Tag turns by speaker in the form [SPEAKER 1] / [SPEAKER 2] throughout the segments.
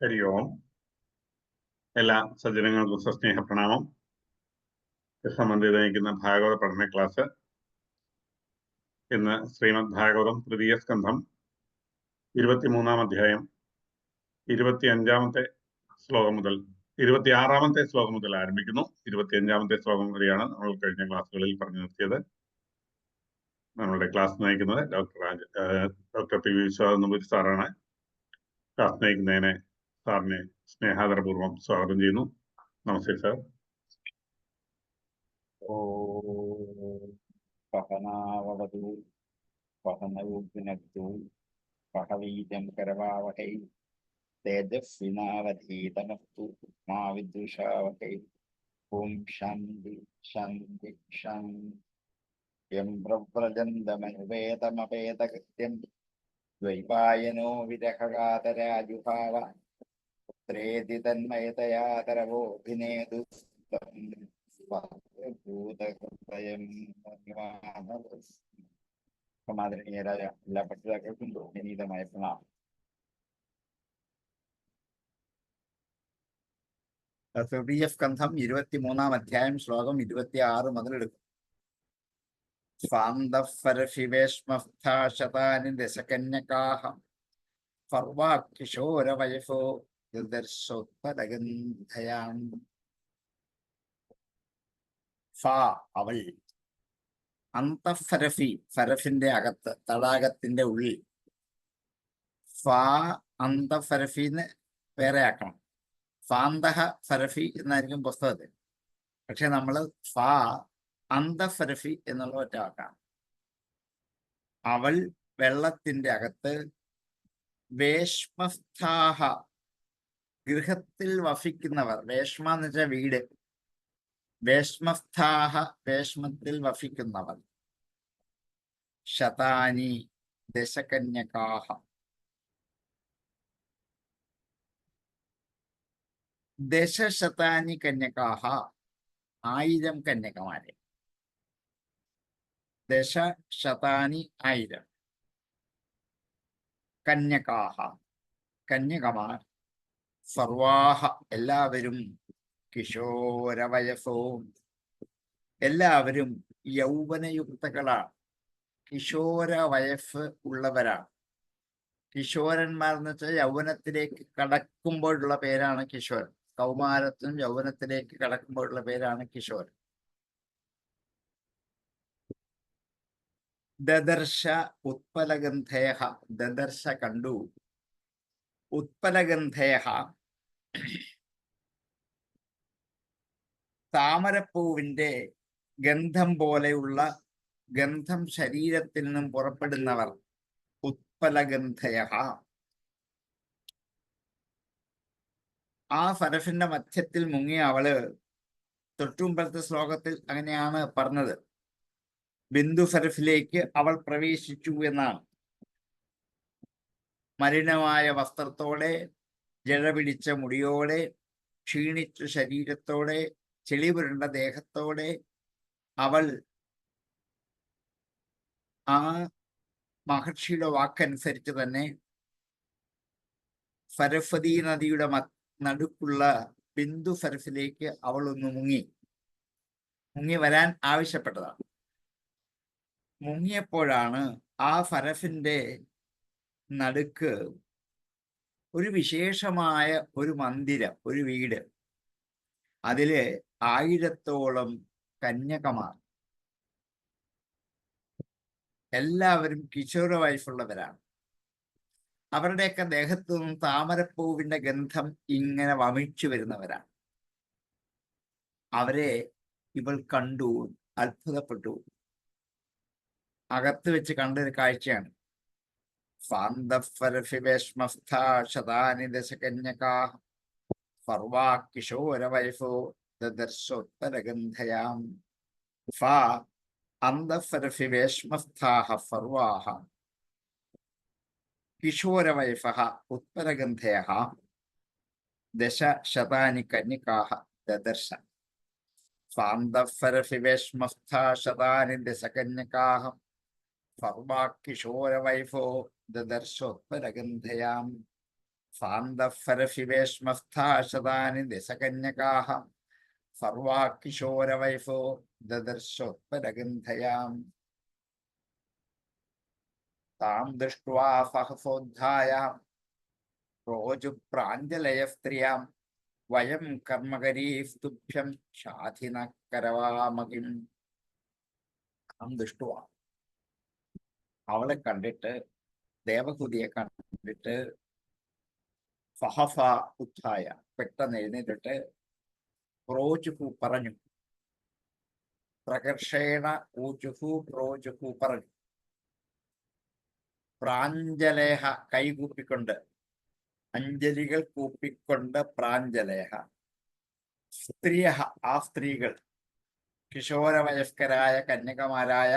[SPEAKER 1] ഹരി ഓം. എല്ലാ സജ്ജനങ്ങൾക്കും സസ്നേഹ പ്രണാമം. കൃഷ്ണമന്ദിർ നയിക്കുന്ന ഭാഗവത പഠന ക്ലാസ് ഇന്ന് ശ്രീമദ് ഭാഗവതം തൃതീയ സ്കന്ധം 23-ാം അധ്യായം 25-ാമത്തെ ശ്ലോകം മുതൽ 26-ാമത്തെ ശ്ലോകം മുതൽ ആരംഭിക്കുന്നു. 25-ാമത്തെ ശ്ലോകം വരെയാണ് നമ്മൾ കഴിഞ്ഞ ക്ലാസ്സുകളിൽ പറഞ്ഞു നിർത്തിയത്. നമ്മളുടെ ക്ലാസ് നയിക്കുന്നത് ഡോക്ടർ പി വി വിശ്വനാഥൻ സാറാണ്. ക്ലാസ് നയിക്കുന്നതിനെ സാറിനെ സ്നേഹാദരപൂർവ്വം സ്വാഗതം ചെയ്യുന്നു. നമസ്തേ സാർ.
[SPEAKER 2] പഹനാവതു പഹനൗ പഹവീജം കരവാവഹൈ തേജസ്വിനാവധീതമസ്തു മാ വിദ്വിഷാവഹൈ. ഓം ശാന്തി ശാന്തി ശാന്തി. യം പ്രവ്രജന്തമനുപേതമപേതകൃത്യം ദ്വൈപായനോ വിരഹകാതരാജുഭാവ പുത്രേതി തന്മയതയാ തരവോഭിനേതു സമാദരണീയരായ എല്ലാ പഠിതാക്കൾക്കും വിനീതമായ പ്രണാമം. തൃതീയ സ്കന്ധം 23-ാം അധ്യായം ശ്ലോകം 26 മുതലെടുക്കും. സ്വാന്തഃപരശിവേഷ്മസ്ഥാശതാനി ദശകന്യകാഃ സർവാകിശോരവയസോ ദർശോത്പലഗന്ധയാം. അവൾ അന്തഃഫരഫി, ഫരഫിന്റെ അകത്ത്, തടാകത്തിന്റെ ഉള്ളിൽ. അന്തഃഫരഫിന്ന് വേറെ ആക്കണം. ഫാന്തഹ ഫരഫി എന്നായിരിക്കും പുസ്തകത്തിൽ. പക്ഷെ നമ്മൾ അന്തഃഫരഫി എന്നുള്ള ഒറ്റ വാക്കാണ്. അവൾ വെള്ളത്തിന്റെ അകത്ത് വേഷ്മസ്ഥാഹ, ഗൃഹത്തിൽ വസിക്കുന്നവർ. വേഷ്മ എന്ന് വെച്ചാൽ വീട്. വേഷ്മസ്ഥാഹ, വേഷ്മത്തിൽ വസിക്കുന്നവർ. ശതാനി ദശകന്യകാഹ, ദശശതാനി കന്യകാഹ, 1000 കന്യകമാരെ. ദശശതാനി 1000 കന്യകാഹ, കന്യകമാർ. സർവാഹ എല്ലാവരും, കിശോരവയസോ എല്ലാവരും യൗവനയുക്തകളാണ്. കിശോര വയസ്സ് ഉള്ളവരാണ്. കിശോരന്മാർ എന്ന് വെച്ചാൽ യൗവനത്തിലേക്ക് കടക്കുമ്പോഴുള്ള പേരാണ് കിശോരൻ. കൗമാരത്തിനും യൗവനത്തിലേക്ക് കടക്കുമ്പോഴുള്ള പേരാണ് കിശോരൻ. ദദർശ ഉത്പലഗന്ധയ, ദദർശ കണ്ടു. ഉത്പലഗന്ധയ താമരപ്പൂവിന്റെ ഗന്ധം പോലെയുള്ള ഗന്ധം ശരീരത്തിൽ നിന്നും പുറപ്പെടുന്നവർ. ഉത്പലഗന്ധയ. ആ ഫരഫിന്റെ മധ്യത്തിൽ മുങ്ങിയ അവള്, തൊട്ടുമുമ്പത്തെ ശ്ലോകത്തിൽ അങ്ങനെയാണ് പറഞ്ഞത്, ബിന്ദു ഫരഫിലേക്ക് അവൾ പ്രവേശിച്ചു എന്നാണ്. മലിനമായ വസ്ത്രത്തോടെ, ജട പിടിച്ച മുടിയോടെ, ക്ഷീണിച്ച ശരീരത്തോടെ, ചെളിപുരണ്ട ദേഹത്തോടെ അവൾ ആ മഹർഷിയുടെ വാക്കനുസരിച്ച് തന്നെ സരസ്വതി നദിയുടെ നടുക്കുള്ള ബിന്ദു ഫരഫിലേക്ക് അവൾ ഒന്ന് മുങ്ങി വരാൻ ആവശ്യപ്പെട്ടതാണ്. മുങ്ങിയപ്പോഴാണ് ആ ഫരഫിന്റെ നടുക്ക് ഒരു വിശേഷമായ ഒരു മന്ദിരം, ഒരു വീട്. അതില് 1000-ഓളം കന്യകമാർ. എല്ലാവരും കിശോര വയസ്സുള്ളവരാണ്. അവരുടെയൊക്കെ ദേഹത്തു നിന്നും താമരപ്പൂവിന്റെ ഗന്ധം ഇങ്ങനെ വമിച്ചു വരുന്നവരാണ്. അവരെ ഇവൾ കണ്ടു, അത്ഭുതപ്പെട്ടു. അകത്ത് വെച്ച് കണ്ടൊരു കാഴ്ചയാണ്. ശതാനി ദശകന്യകാഃ സർവാ കിശോരവയസോ ദദർശോത്പലഗന്ധയാം. അന്തഃഫരഫി വേഷ്മസ്ഥാഃ സർവാഃ കിശോരവയസഃ ഉത്പലഗന്ധയഃ ദശശതാനി കന്യകാഃ ദദർശ. അന്തഃഫരഫി വേഷ്മസ്ഥാഃ ശതാനി ദശകന്യകാഃ സർവാ കിശോരവയസോ ദദർശോത്പലഗന്ധയാം. സാന്തഫരശിവേഷ്മസ്ഥാശതാനി ദശകന്യകാഃ സർവാ കിശോരവൈഫോ ദദർശോത്പലഗന്ധയാം താം ദൃഷ്ട്വാ സഹസോദ്ധായ പ്രോജുപ്രാഞ്ജലയസ്ത്രിയാം വയം കർമ്മകരീസ്തുഭ്യം ഷാധിന കരവാമകിം. താം ദൃഷ്ട്വാ, അവളെ കണ്ടിട്ട്, ദേവഹുതിയെ കണ്ടിട്ട്, സഹസ ഉത്ഥായ, പെട്ടെന്ന് എഴുന്നേറ്റിട്ട്, പ്രോജുഹു പറഞ്ഞു, പ്രകർഷേണ ഊജുഹു പ്രോജുഹു പറഞ്ഞു, പ്രാഞ്ജലേഹ കൈകൂപ്പിക്കൊണ്ട്, അഞ്ജലികൾ കൂപ്പിക്കൊണ്ട്, പ്രാഞ്ജലേഹ സ്ത്രീയ, ആ സ്ത്രീകൾ, കിശോരവയസ്കരായ കന്യകമാരായ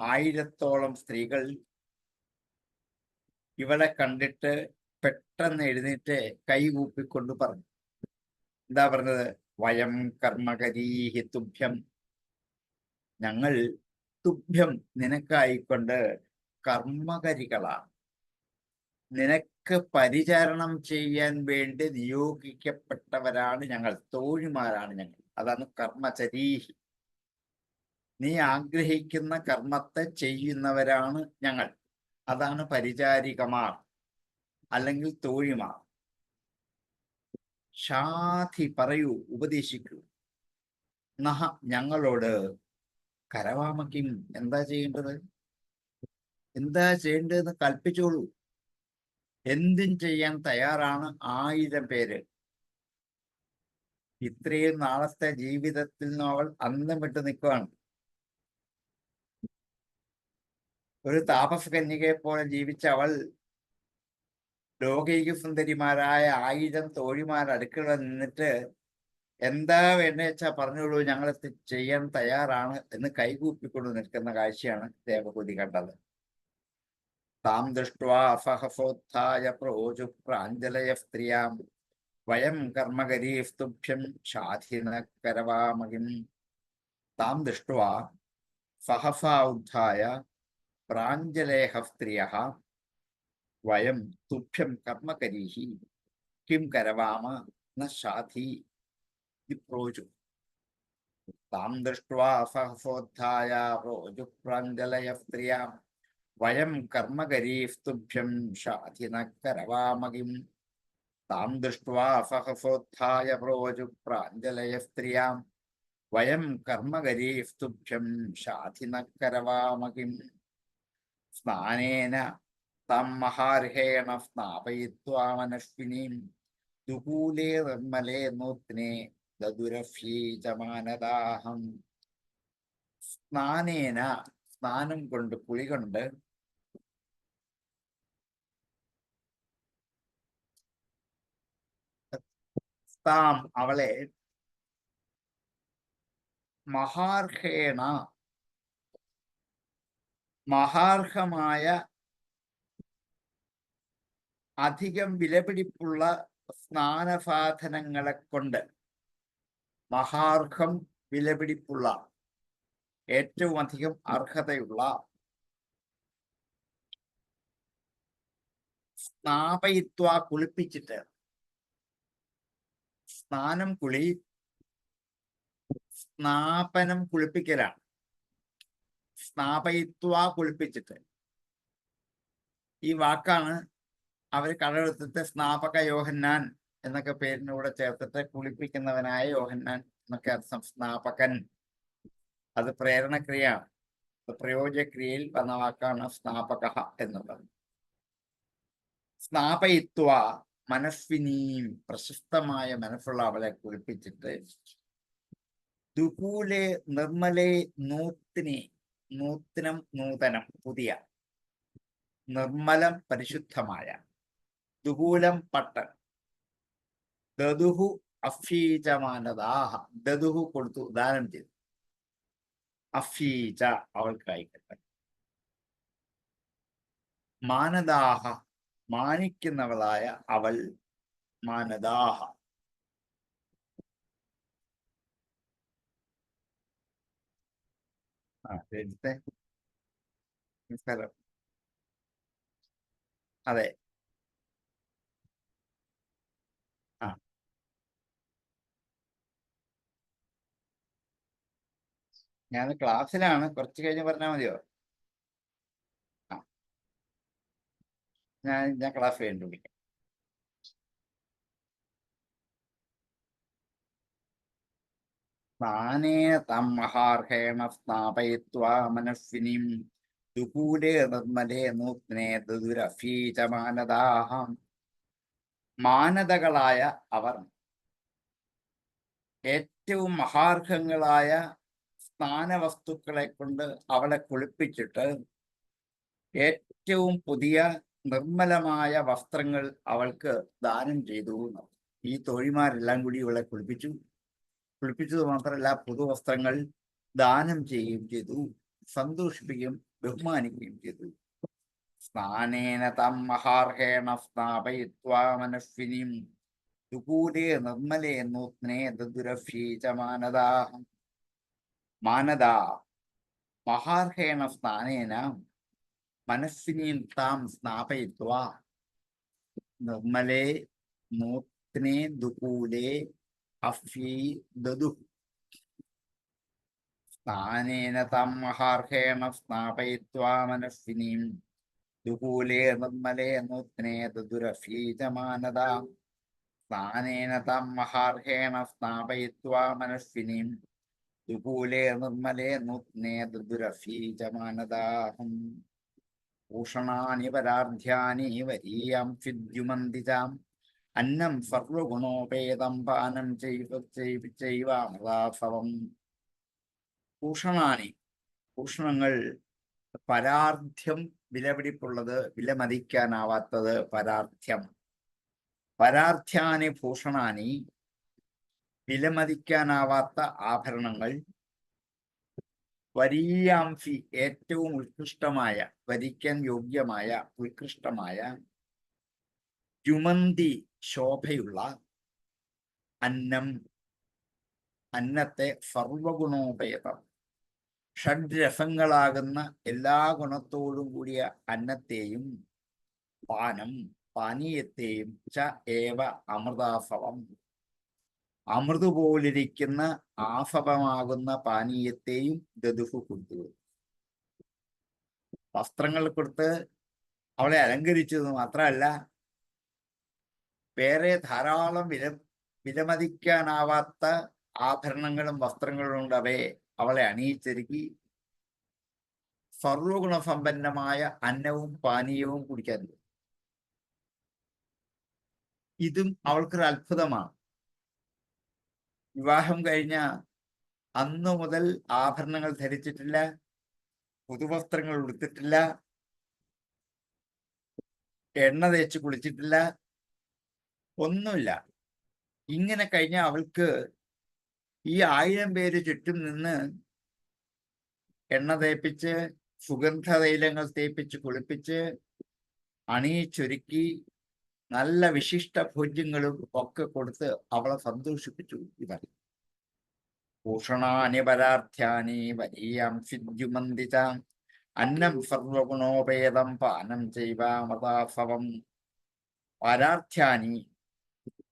[SPEAKER 2] 1000-ഓളം സ്ത്രീകൾ ഇവളെ കണ്ടിട്ട് പെട്ടെന്ന് എഴുന്നേറ്റ് കൈകൂപ്പിക്കൊണ്ട് പറഞ്ഞു. എന്താ പറഞ്ഞത്? വയം കർമ്മകരീഹി തുഭ്യം, ഞങ്ങൾ തുഭ്യം നിനക്കായിക്കൊണ്ട് കർമ്മകരികളാണ്, നിനക്ക് പരിചരണം ചെയ്യാൻ വേണ്ടി നിയോഗിക്കപ്പെട്ടവരാണ് ഞങ്ങൾ, തോഴിമാരാണ് ഞങ്ങൾ. അതാണ് കർമ്മചരീഹി. നീ ആഗ്രഹിക്കുന്ന കർമ്മത്തെ ചെയ്യുന്നവരാണ് ഞങ്ങൾ. അതാണ് പരിചാരികമാർ അല്ലെങ്കിൽ തോഴിമാർ. ഷാധി പറയൂ, ഉപദേശിക്കൂ, നഹ ഞങ്ങളോട്, കരവാമക്കിം എന്താ ചെയ്യേണ്ടത്, എന്താ ചെയ്യേണ്ടതെന്ന് കൽപ്പിച്ചോളൂ. എന്തും ചെയ്യാൻ തയ്യാറാണ് 1000 പേര്. ഇത്രയും നാളത്തെ ജീവിതത്തിൽ നിന്ന് അവൾ അന്തം വിട്ട് നിൽക്കുകയാണ്. ഒരു താപസ കന്യകയെ പോലെ ജീവിച്ച അവൾ ലോകൈക സുന്ദരിമാരായ 1000 തോഴിമാർ അടുക്കള നിന്നിട്ട് എന്താ വേണ്ട വെച്ചാ പറഞ്ഞോളൂ, ഞങ്ങൾ ചെയ്യാൻ തയ്യാറാണ് എന്ന് കൈകൂപ്പിക്കൊണ്ട് നിൽക്കുന്ന കാഴ്ചയാണ് ദേവഹൂതി കണ്ടത്. താം ദൃഷ്ട്വാ സഹസോത്ഥായ പ്രോജു പ്രാഞ്ജലയ സ്ത്രീയാം വയം കർമ്മകരീസ്തുഭ്യം ഷാധിന കരവാമകിം. താം ദൃഷ്ട്വാ സഹസാ ഉദ്ധായ പ്രാഞ്ജലേഹ സ്ത്രിയഃ വയം തുഭ്യം കർമ്മകരീഹി കിം കരവാമ ന ഷാധി പ്രോജു. താം ദൃഷ്ട്വാ സഹസോദ്ധായ പ്രോജു പ്രാഞ്ജലയ സ്ത്രിയാം വയം കർമ്മകരീസ്തുഭ്യം ഷാധിന കരവാമകിം. താം ദൃഷ്ട്വാ സഹസോദ്ധായ പ്രോജു പ്രാഞ്ജലയ സ്ത്രിയാം വയം കർമ്മകരീസ്തുഭ്യം ഷാധിന കരവാമകിം. സ്നാനേന തം മഹാർഹേണ സ്നാപയിത്വാ മനസ്വിനീം ദുകൂലേ നിർമ്മലേ നൂത്നേ ദദുരഫ്യീജമാനദാഹം. സ്നാനേന, സ്നാനം കൊണ്ട്, കുളി കൊണ്ട്, താം അവളെ, മഹാർഹേണ മഹാർഹമായ അധികം വിലപിടിപ്പുള്ള സ്നാനസാധനങ്ങളെ കൊണ്ട്, മഹാർഹം വിലപിടിപ്പുള്ള, ഏറ്റവും അധികം അർഹതയുള്ള, സ്നാപയിത്വ കുളിപ്പിച്ചിട്ട്, സ്നാനം കുളി, സ്നാപനം കുളിപ്പിക്കലാണ്, സ്നാപയിത്വ കുളിപ്പിച്ചിട്ട്. ഈ വാക്കാണ് അവർ കടമെടുത്തിട്ട് സ്നാപക യോഹന്നാൻ എന്നൊക്കെ പേരിനൂടെ ചേർത്തിട്ട് കുളിപ്പിക്കുന്നവനായ യോഹന്നാൻ എന്നൊക്കെ അർത്ഥം. സ്നാപകൻ അത് പ്രേരണക്രിയയാണ്. പ്രയോജക്രിയയിൽ വന്ന വാക്കാണ് സ്നാപക എന്നുള്ളത്. സ്നാപയിത്വ മനസ്വിനീം, പ്രശസ്തമായ മനസ്സുള്ള അവളെ കുളിപ്പിച്ചിട്ട്, ദുകൂലെ നിർമ്മലേ നൂത്തിനെ, നൂത്തനം നൂതനം പുതിയ, നിർമ്മലം പരിശുദ്ധമായ, ദുകൂലം പട്ടൻ, ദദുഹു അഫീജമാനദാഹ, ദദുഹു കൊടുത്തു, ദാനം ചെയ്തു, അഫീജ അവൾക്കായിക്കട്ടെ, മാനദാഹ മാനിക്കുന്നവളായ അവൾ, മാനദാഹ. നമസ്കാരം. അതെ, ഞാൻ ക്ലാസ്സിലാണ്, കുറച്ച് കഴിഞ്ഞ് പറഞ്ഞാൽ മതിയോ? ആ, ഞാൻ ക്ലാസ് കഴിഞ്ഞു വിളിക്കാം. സ്നാനേന തം മഹാർഹേണ സ്നാപയിത്വാ മനസ്വിനിം ദുകൂലേ നിർമ്മലേ നൂത്നേ ദുരഫീചമാനദാഹം. മാനതകളായ അവർ ഏറ്റവും മഹാർഹങ്ങളായ സ്നാനവസ്തുക്കളെ കൊണ്ട് അവളെ കുളിപ്പിച്ചിട്ട് ഏറ്റവും പുതിയ നിർമ്മലമായ വസ്ത്രങ്ങൾ അവൾക്ക് ദാനം ചെയ്തു. ഈ തോഴിമാരെല്ലാം കൂടി ഇവളെ കുളിപ്പിച്ചത് മാത്രമല്ല, പുതുവസ്ത്രങ്ങൾ ദാനം ചെയ്യുകയും ചെയ്തു, സന്തോഷിപ്പിക്കുകയും ബഹുമാനിക്കുകയും ചെയ്തു. സ്നാനേന തം മഹാർഹേണ സ്നാപയിത്വാ മനസ്വിനിം ദുകൂലേ നിർമ്മലേ നൂത്നേ ദുരഫീച മാനദാഹം. മാനദാ മഹാർഹേണ സ്നാനേന മനസ്വിനിം താം സ്നാപയിത്വാ നിർമ്മലേ നൂത്നേ ദുകൂലേ അഫീ ദദു. സ്നാനേന തം മഹാർഹേണ സ്നാപയിത്വാ മനസ്വിനിം ദുകൂലേ നിർമ്മലേ നൂത്നേ ദുരഫീചമാനദാം. സ്നാനേന തം മഹാർഹേണ സ്നാപയിത്വാ മനസ്വിനിം ദുകൂലേ നിർമ്മലേ നൂത്നേ ദുരഫീചമാനദാഹം. ഭൂഷണാനി പരാർധ്യാനി വരീയാം ഫിദ്യുമന്തിജാം അന്നം സർവഗുണോപേതം പാനം ചെയ്വാമൃതാഭവം. ഭൂഷണാനി, ഭൂഷണങ്ങൾ. പരാർധ്യം വിലപിടിപ്പുള്ളത്, വിലമതിക്കാനാവാത്തത് പരാർധ്യം. പരാർധ്യാനി ഭൂഷണാനി, വിലമതിക്കാനാവാത്ത ആഭരണങ്ങൾ. വരീയാംഫി, ഏറ്റവും ഉത്കൃഷ്ടമായ, വരിക്കാൻ യോഗ്യമായ ഉത്കൃഷ്ടമായ. ദ്യുമന്തി, ശോഭയുള്ള. അന്നം, അന്നത്തെ. സർവഗുണോപേതം, ഷഡ്രസങ്ങളാകുന്ന എല്ലാ ഗുണത്തോടും കൂടിയ അന്നത്തെയും. പാനം, പാനീയത്തെയും. ച ഏവ അമൃതാഭവം, അമൃതുപോലിരിക്കുന്ന ആഭവമാകുന്ന പാനീയത്തെയും ദദുഹു കൊടുത്തു. വസ്ത്രങ്ങൾ കൊടുത്ത് അവളെ അലങ്കരിച്ചത് മാത്രമല്ല, വേറെ ധാരാളം വിലമതിക്കാനാവാത്ത ആഭരണങ്ങളും വസ്ത്രങ്ങളും ഉണ്ട്. അവളെ അണിയിച്ചൊരുക്കി സർവഗുണസമ്പന്നമായ അന്നവും പാനീയവും കുടിക്കാൻ. ഇതും അവൾക്കൊരു അത്ഭുതമാണ്. വിവാഹം കഴിഞ്ഞ അന്നു മുതൽ ആഭരണങ്ങൾ ധരിച്ചിട്ടില്ല, പുതുവസ്ത്രങ്ങൾ ഉടുത്തിട്ടില്ല, എണ്ണ തേച്ച് കുളിച്ചിട്ടില്ല, ഒന്നുമില്ല. ഇങ്ങനെ കഴിഞ്ഞ അവൾക്ക് ഈ 1000 പേര് ചുറ്റും നിന്ന് എണ്ണ തേപ്പിച്ച്, സുഗന്ധതൈലങ്ങൾ തേപ്പിച്ച് കുളിപ്പിച്ച്, അണിയിച്ചൊരുക്കി, നല്ല വിശിഷ്ട ഭോജ്യങ്ങളും ഒക്കെ കൊടുത്ത് അവളെ സന്തോഷിപ്പിച്ചു ഇവർ. ഭൂഷണാനി പരാർഥ്യാനി വരീയാം സിദ്ധ്യുമന്തിതാം അന്നം സർവഗുണോപേതം പാനം ചെയ്വാമൃതാഭവം. പരാർഥ്യാനി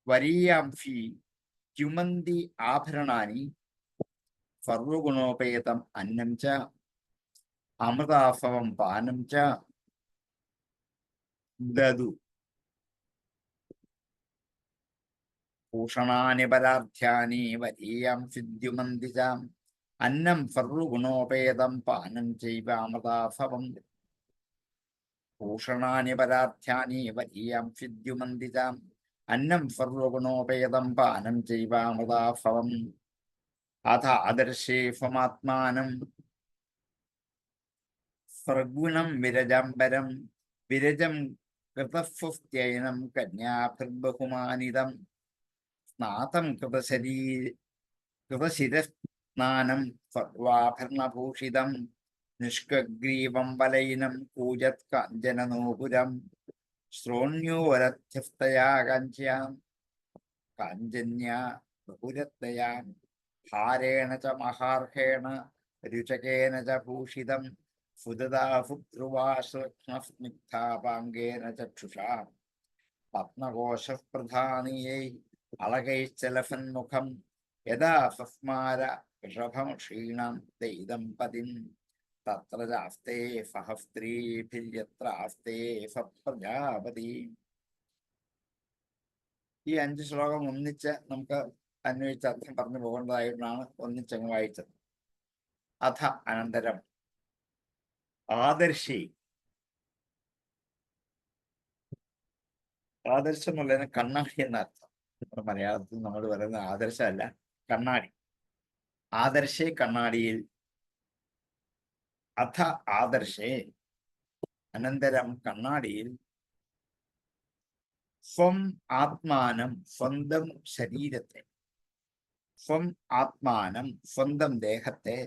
[SPEAKER 2] വരീയാംഫി ദ്യുമന്തി ആഭരണാനി സർവഗുണോപേതം അന്നം ച അമൃതാഭവം പാനം ച ദദു. ഭൂഷണാനി പരാർഥ്യാനി വരീയാം സിദ്ധ്യുമന്തിജാം അന്നം സർവഗുണോപേതം പാനം ചെയ്വാമൃതാഭവം. ഭൂഷണാനി പരാർഥ്യാനി വരീയാം സിദ്ധ്യുമന്തിജാം അന്നം സർവഗുണോപേതം പാനം ചെയ്വാമൃതാഭവം. അഥ ആദർശേഫമാത്മാനം സർഗുണം വിരജാംബരം വിരജം കൃതസ്വസ്ത്യയനം കന്യാഭിർബഹുമാനിതം സ്നാതം കൃതശിരസ്നാനം സർവാഭരണഭൂഷിതം നിഷ്കഗ്രീവം വലയിനം കൂജത് കാഞ്ചനനൂപുരം ശ്രോണ്യോരധ്യസ്തയാ കാഞ്ചന്യാ ബഹുരത്തയാ ഹാരേണ ച മഹാർഹേണ രുചകേന ച ഭൂഷിതം സുദതാഭുദ്രുവാശ്രഗ്നസ്നിഗ്ധാപാംഗേന ചക്ഷുഷാ പത്മകോശപ്രധാനീയൈ അളകൈശ്ചലഫന്മുഖം യഥാ സസ്മാര ഋഷഭം ക്ഷീണം ദൈതം പതിം തത്ര ചാസ്തേ സഹസ്ത്രീഭിര്യത്രാസ്തേ സപ്രജാപതി. ഈ 5 ശ്ലോകം ഒന്നിച്ച് നമുക്ക് അന്വയിച്ച് അർത്ഥം പറഞ്ഞു പോകേണ്ടതായിട്ടാണ് ഒന്നിച്ചങ്ങ് വായിച്ചത്. അഥ അനന്തരം ആദർശി, ആദർശം എന്നുള്ളതിന് കണ്ണാടി എന്നർത്ഥം. നമ്മുടെ മലയാളത്തിൽ നമ്മൾ പറയുന്ന ആദർശമല്ല, കണ്ണാടി. ആദർശേ കണ്ണാടിയിൽ. അഥ ആദർശേ അനന്തരം കണ്ണാടിയിൽ സ്വം ആത്മാനം സ്വന്തം ശരീരത്തെ, സ്വം ആത്മാനം സ്വന്തം ദേഹത്തെ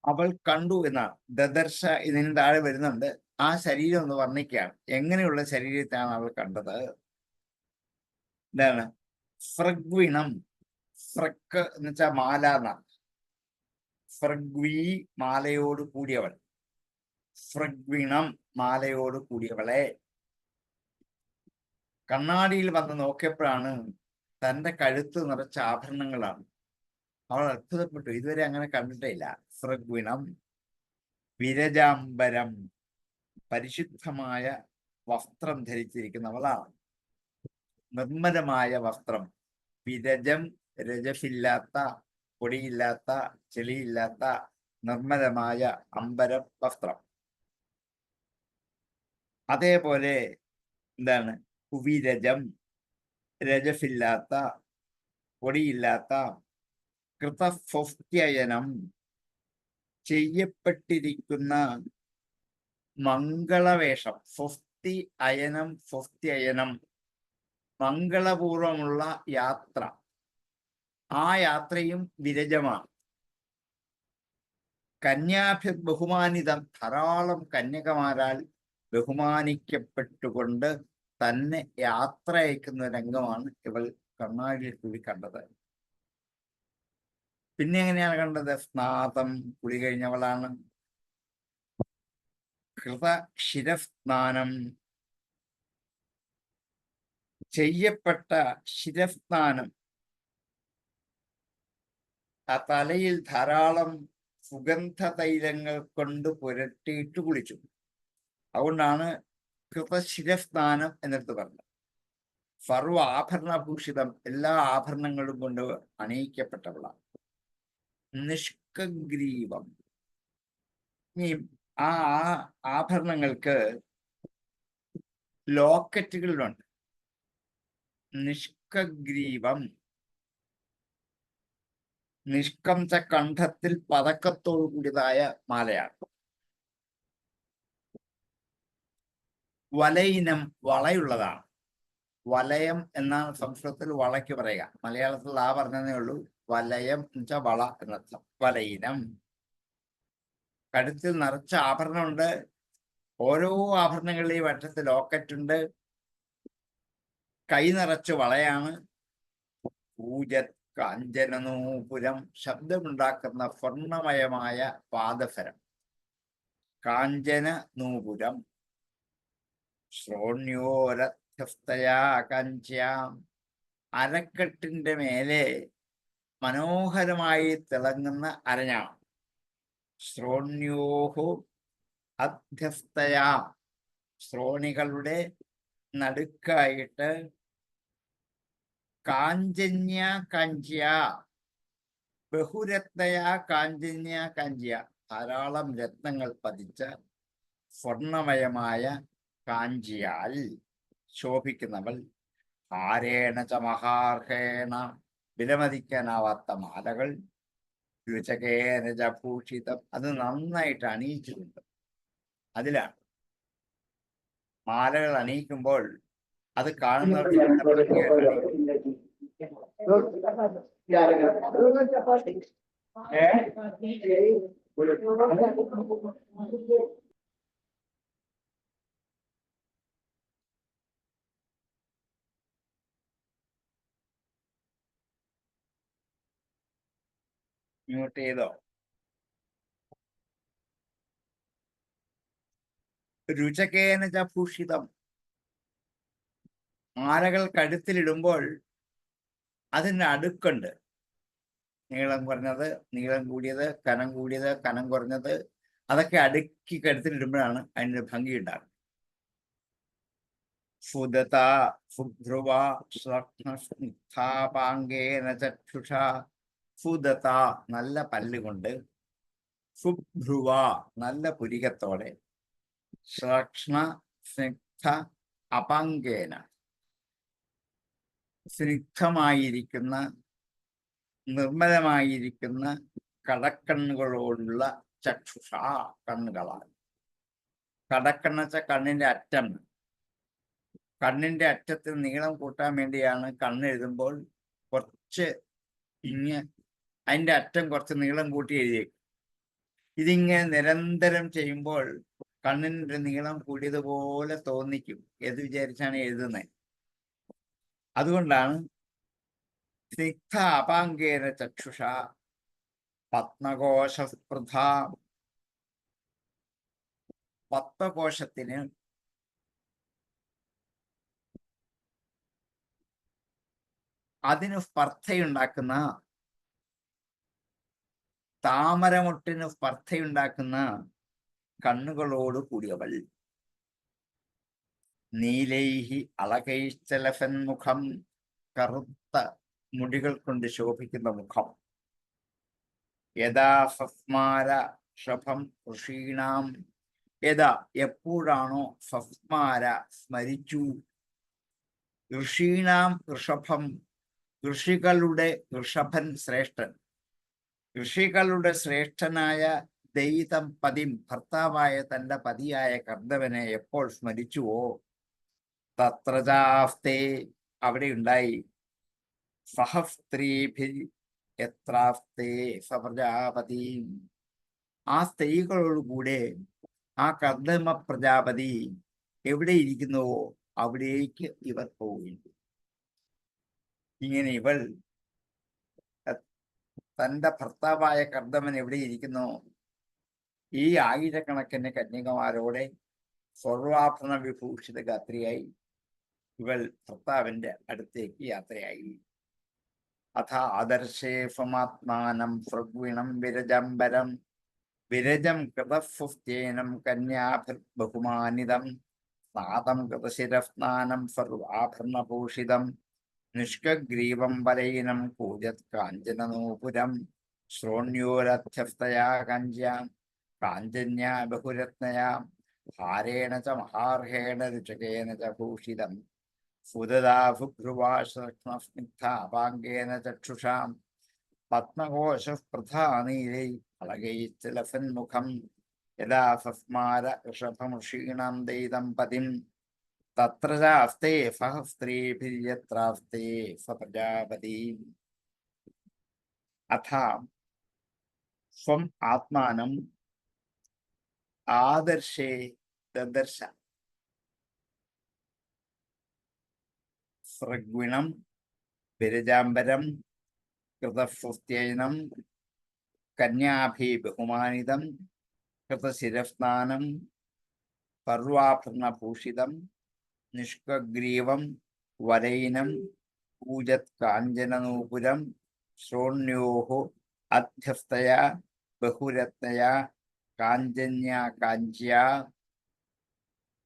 [SPEAKER 2] അവൾ കണ്ടു എന്നാണ്. ദദർശ ഇതിന് താഴെ വരുന്നുണ്ട്. ആ ശരീരം ഒന്ന് വർണ്ണിക്കുകയാണ്. എങ്ങനെയുള്ള ശരീരത്തെയാണ് അവൾ കണ്ടത്? എന്താണ്? ഫ്രഗ്വിണം. ഫ്രക്ക് എന്ന് വെച്ചാൽ മാല എന്നാണ്. ഫ്രഗ്വി മാലയോട് കൂടിയവൾ. ഫ്രഗ്വിണം മാലയോട് കൂടിയവളെ കണ്ണാടിയിൽ വന്ന് നോക്കിയപ്പോഴാണ് തന്റെ കഴുത്ത് നിറച്ച ആഭരണങ്ങളാണ്. അവൾ അത്ഭുതപ്പെട്ടു. ഇതുവരെ അങ്ങനെ കണ്ടിട്ടില്ല. ഫ്രഗ്വിണം വിരജാംബരം, പരിശുദ്ധമായ വസ്ത്രം ധരിച്ചിരിക്കുന്നവളാണ്. നിർമ്മലമായ വസ്ത്രം. വിരജം രജസില്ലാത്ത, പൊടിയില്ലാത്ത, ചെളിയില്ലാത്ത നിർമ്മലമായ അമ്പരം വസ്ത്രം. അതേപോലെ എന്താണ്? കുവിരജം, രജസില്ലാത്ത, പൊടിയില്ലാത്ത, കൃതഫൊസ്ത്യയനം ചെയ്യപ്പെട്ടിരിക്കുന്ന മംഗളവേഷം. ഫൊസ്തി അയനം, ഫൊസ്ത്യയനം മംഗളപൂർവമുള്ള യാത്ര. ആ യാത്രയും വിരജമാണ്. കന്യാഭി ബഹുമാനിതം, ധാരാളം കന്യകമാരാൽ ബഹുമാനിക്കപ്പെട്ടുകൊണ്ട് തന്നെ യാത്ര അയക്കുന്ന രംഗമാണ് ഇവൾ കണ്ണാടിയിൽ കൂടി കണ്ടത്. പിന്നെ എങ്ങനെയാണ് കണ്ടത്? സ്നാതം, കുളി കഴിഞ്ഞവളാണ്. കൃത ശിരസ്നാനം, ചെയ്യപ്പെട്ട ശിരസ്നാനം. ആ തലയിൽ ധാരാളം സുഗന്ധ തൈലങ്ങൾ കൊണ്ട് പുരട്ടിയിട്ട് കുളിച്ചു. അതുകൊണ്ടാണ് കൃതശിരസ്നാനം എന്നെടുത്ത് പറഞ്ഞത്. സർവ ആഭരണഭൂഷിതം, എല്ലാ ആഭരണങ്ങളും കൊണ്ട് അണിയിക്കപ്പെട്ടവളാണ്. നിഷ്കഗ്രീവം. ഈ ആ ആഭരണങ്ങൾക്ക് ലോക്കറ്റുകളുണ്ട്. നിഷ്കഗ്രീവം. നിഷ്കംസ കണ്ഠത്തിൽ പതക്കത്തോടു കൂടിയതായ മാലയാണ്. വലയിനം, വളയുള്ളതാണ്. വലയം എന്നാണ് സംസ്കൃതത്തിൽ വളയ്ക്ക് പറയുക. മലയാളത്തിൽ ആ പറഞ്ഞതേ ഉള്ളൂ. വലയം എന്ന് വെച്ചാൽ വള എന്നർത്ഥം. വലയിനം. കഴുത്തിൽ നിറച്ച ആഭരണമുണ്ട്. ഓരോ ആഭരണങ്ങളിലെയും അറ്റത്ത് ലോക്കറ്റുണ്ട്. കൈ നിറച്ച് വളയാണ്. പൂജത് കാഞ്ചനനൂപുരം, ശബ്ദമുണ്ടാക്കുന്ന സ്വർണമയമായ പാദസരം. കാഞ്ചന നൂപുരം. ശ്രോണ്യോരധ്യസ്ഥയാ കാഞ്ചാം, അരക്കെട്ടിന്റെ മേലെ മനോഹരമായി തിളങ്ങുന്ന അരഞ്ഞാണ്. ശ്രോണ്യോഹു അധ്യസ്ഥയാ, ശ്രോണികളുടെ നടുക്കായിട്ട്. കാഞ്ചന്യ കാഞ്ചിയ, ബഹുരത്നയാ കാഞ്ചന്യ കാഞ്ചിയ, ധാരാളം രത്നങ്ങൾ പതിച്ച സ്വർണമയമായ കാഞ്ചിയാൽ ശോഭിക്കുന്നവൾ. ഹാരേണ ച മഹാർഹേണ, വിലമതിക്കാനാവാത്ത മാലകൾ. രുചകേന ച ഭൂഷിതം, അത് നന്നായിട്ട് അണിയിച്ചിട്ടുണ്ട്. അതിലാണ് മാലകൾ അണിയിക്കുമ്പോൾ അത് കാണുന്നവർക്ക് മ്യൂട്ട് ചെയ്തോ? രുചകേന ച ഭൂഷിതം, മാലകൾ കഴുത്തിലിടുമ്പോൾ അതിന് അടുക്കുണ്ട്. നീളം കുറഞ്ഞത്, നീളം കൂടിയത്, കനം കൂടിയത്, കനം കുറഞ്ഞത്, അതൊക്കെ അടുക്കി കഴുത്തിലിടുമ്പോഴാണ് അതിൻ്റെ ഭംഗി ഉണ്ടാകുന്നത്. ഫുദത ഫുധ്രുവ ശ്ലഗ്നസ്നിഗ്ധാപാംഗേന ചക്ഷുഷ. ഫുദത നല്ല പല്ലുകൊണ്ട്, ഫുഭ്രുവ നല്ല പുരികത്തോടെ, ശ്ലഗ്ന സ്നിഗ്ധ അപാംഗേന സ്നിഗ്ധമായിരിക്കുന്ന നിർമ്മലമായിരിക്കുന്ന കടക്കണ്ണുകളോടുള്ള ചക്ഷുഷ കണ്ണുകളാണ്. കടക്കണ്ണെന്ന് വെച്ചാൽ കണ്ണിന്റെ അറ്റം. കണ്ണിന്റെ അറ്റത്തിൽ നീളം കൂട്ടാൻ വേണ്ടിയാണ് കണ്ണെഴുതുമ്പോൾ കുറച്ച് അതിന്റെ അറ്റം കുറച്ച് നീളം കൂട്ടി എഴുതിയേക്കും. ഇതിങ്ങനെ നിരന്തരം ചെയ്യുമ്പോൾ കണ്ണിന്റെ നീളം കൂടിയതുപോലെ തോന്നിക്കും. ഏത് വിചാരിച്ചാണ് എഴുതുന്നത്. അതുകൊണ്ടാണ് സ്നിഗ്ധ അപാംഗേന ചക്ഷുഷ പത്മകോശസ്പൃഥ. പത്മകോശത്തിന് അതിന് സ്പർദ്ധയുണ്ടാക്കുന്ന, താമരമുട്ടിന് സ്പർദ്ധയുണ്ടാക്കുന്ന കണ്ണുകളോട് കൂടിയവൾ. നീലൈഹി അളകൈശ്ചലഫൻ മുഖം, കറുത്ത മുടികൾ കൊണ്ട് ശോഭിക്കുന്ന മുഖം. യഥാ സസ്മാര ഷഭം ഋഷീണാം, യഥാ എപ്പോഴാണോ സസ്മാര സ്മരിച്ചു, ഋഷീണാം ഋഷഭം ഋഷികളുടെ ഋഷഭൻ ശ്രേഷ്ഠൻ, ഋഷികളുടെ ശ്രേഷ്ഠനായ ദൈതം പതിം ഭർത്താവായ തന്റെ പതിയായ കർദ്ദവനെ എപ്പോൾ സ്മരിച്ചുവോ, തത്രജാസ്തേ അവിടെ ഉണ്ടായി, സഹസ്ത്രീഭി എത്രാസ്തേ സപ്രജാപതി ആ സ്ത്രീകളോടുകൂടെ ആ കർദ്ദമ പ്രജാപതി എവിടെ ഇരിക്കുന്നുവോ അവിടേക്ക് ഇവർ പോവുകയുണ്ട്. ഇങ്ങനെ ഇവൾ തന്റെ ഭർത്താവായ കർദ്ദമൻ എവിടെ ഇരിക്കുന്നു, ഈ ആയിരക്കണക്കിന് കന്യകമാരോടെ സർവാഭരണ വിഭൂഷിത ഗാത്രിയായി ഇവൾ ഭർത്താവിന്റെ അടുത്തേക്ക് യാത്രയായി. അഥ ആദർശേഫമാത്മാനം സൃഗ്വിണം വിരജംബരം, വിരജം കൃതഫുസ്ത്യേനം കന്യാഭിർ ബഹുമാനിതം, സ്നാതം കൃതശിരസ്നാനം സർവാഭരണഭൂഷിതം, നിഷ്കഗ്രീവം വലയിനം കൂജത് കാഞ്ചനനൂപുരം, ശ്രോണ്യോരധ്യസ്തയാ കഞ്ചാം കാഞ്ചന്യാ ബഹുരത്നയാ, ഭാരേണ ച മഹാർഹേണ രുചകേന ച ഭൂഷിതം, ഫുദതാ ഫുഭ്രുവാശ്ലഗ്നസ്നിഗ്ധാപാംഗേന ചക്ഷുഷാം, പത്മകോശസ്പൃഥാനീലൈ അളകൈശ്ചലഫന്മുഖം, യഥാ സസ്മാര ഋഷഭമൃഷീണാം ദൈതം പതിം, തത്രജാസ്തേ സഹസ്ത്രീഭിര്യത്രാസ്തേ സപ്രജാപതി. അഥ സ്വം ആത്മാനം ആദർശേ ദദർശ, സൃഗ്വിണം വിരജാംബരം കൃതഫുസ്ത്യയനം കന്യാഭി ബഹുമാനിതം, കൃതശിരസ്നാനം സർവാഭരണഭൂഷിതം, നിഷ്കഗ്രീവം വലൈനം പൂജത് കാഞ്ചനനൂപുരം, ശ്രോണ്യോഃ അധ്യസ്തയാ ബഹുരത്നയാ കാഞ്ചന്യാ കാഞ്ച്യാ,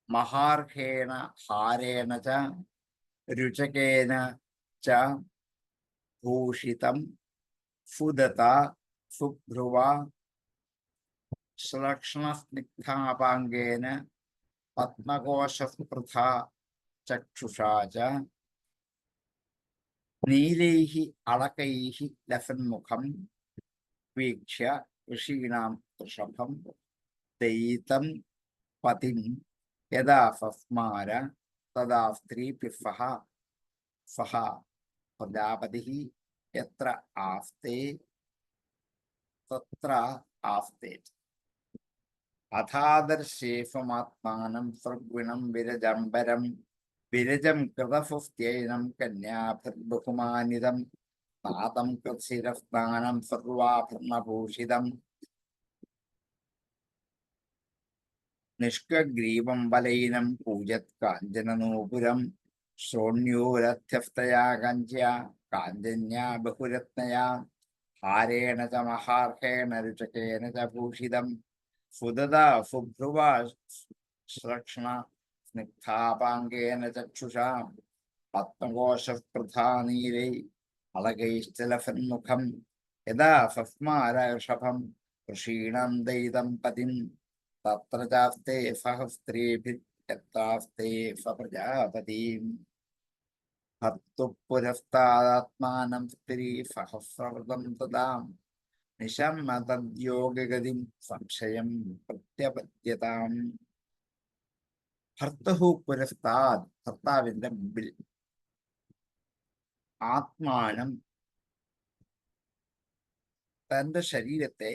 [SPEAKER 2] മഹാർഹേണ ഹാരേണ ച രുചകേന ച ഭൂഷിതം, ഫുദത ഫുഭ്രുവ ശ്ലഗ്നസ്നിഗ്ധാപാംഗേന പത്മകോശസ്പൃഥാ ചക്ഷുഷാ ച, നീലൈഃ അളകൈഃ ലസന്മുഖം വീക്ഷ്യ ഋഷീണാം ഋഷഭം ദയിതം പതിം, യഥാ സസ്മാര തദാ സ്ത്രീഭിഃ സഹ പ്രജാപതിഃ യത്ര ആസ്തേ തത്ര ആസ്തേ. അഥാദർശേഫമാത്മാനം സൃഗ്വിണം വിരജംബരം, വിരജം കൃതഫുസ്ത്യയനം കന്യാഭിർബഹുമാനിതം, സ്നാതം കൃതശിരസ്നാനം സർവാഭരണഭൂഷിതം, നിഷ്കഗ്രീവം വലൈനം പൂജത് കാഞ്ചനനൂപുരം, ശ്രോണ്യൂരധ്യസ്ഥയാ കഞ്ച്യ കാഞ്ചന്യാ ബഹുരത്നയാ ഹാരേണ ച മഹാർഹേണ രുചകേന ച ഭൂഷിതം ഫുദത ഫുഭ്രുവാ ശ്രക്ഷ്ണ സ്നിഗ്ധാപാംഗേന ചക്ഷുഷാ പത്മകോശപ്രധാനീരൈ അളകൈശ്ചലഫന്മുഖം യഥാ ഫസ്മാരഷഭം ഋഷീണം ദയിതം പതിം തത്ര ചാസ്തേ സഹസ്ത്രീഭിർയത്രാസ്തേ പ്രജാപതിം ഭർത്തുപുരസ്താത്മാനം സ്ത്രീ സഹസ്രവൃതം തദാം നിശമ്മ തദ്യോഗഗതിം സംശയം പ്രത്യപദ്യതാം. ഭർത്തഹു പുരസ്താദ്, ഭർത്താവിന്റെ മുമ്പിൽ, ആത്മാനം തന്റെ ശരീരത്തെ,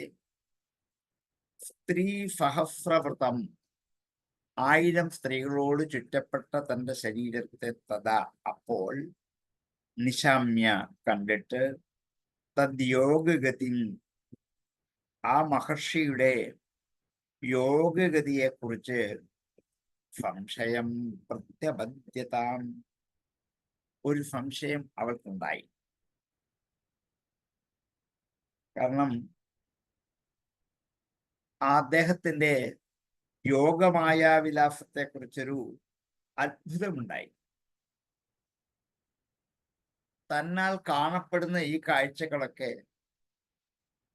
[SPEAKER 2] സ്ത്രീ സഹസ്രവൃതം 1000 സ്ത്രീകളോട് ചുറ്റപ്പെട്ട തന്റെ ശരീരത്തെ തഥാ അപ്പോൾ, നിശാമ്യ കണ്ടിട്ട്, തദ്യോഗഗതി ആ മഹർഷിയുടെ യോഗഗതിയെ കുറിച്ച് സംശയം പ്രത്യപദ്യതാം ഒരു സംശയം അവൾക്കുണ്ടായി. കാരണം അദ്ദേഹത്തിന്റെ യോഗമായാവിലാസത്തെ കുറിച്ചൊരു അത്ഭുതമുണ്ടായി. തന്നാൽ കാണപ്പെടുന്ന ഈ കാഴ്ചകളൊക്കെ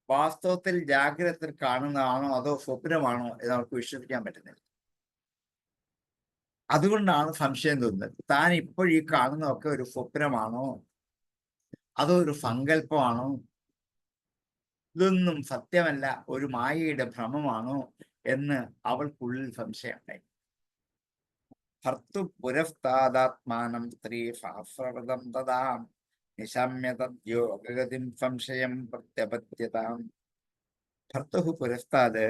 [SPEAKER 2] വാസ്തവത്തിൽ ജാഗ്രതത്തിൽ കാണുന്നതാണോ അതോ സ്വപ്നമാണോ എന്ന് അവർക്ക് വിശ്വസിക്കാൻ പറ്റുന്നില്ല. അതുകൊണ്ടാണ് സംശയം തോന്നുന്നത്. താൻ ഇപ്പോൾ ഈ കാണുന്നതൊക്കെ ഒരു സ്വപ്നമാണോ അതോ ഒരു സങ്കല്പമാണോ, ഇതൊന്നും സത്യമല്ല, ഒരു മായയുടെ ഭ്രമമാണോ എന്ന് അവൾക്കുള്ളിൽ സംശയമുണ്ടായി. ഭർത്തു പുരസ്താദാത്മാനം സ്ത്രീ സഹസ്രവൃതം തദാം നിശമ്യ തദ്യോഗഗതിം സംശയം പ്രത്യപദ്യതാം. ഭർത്തുഹു പുരസ്താദ്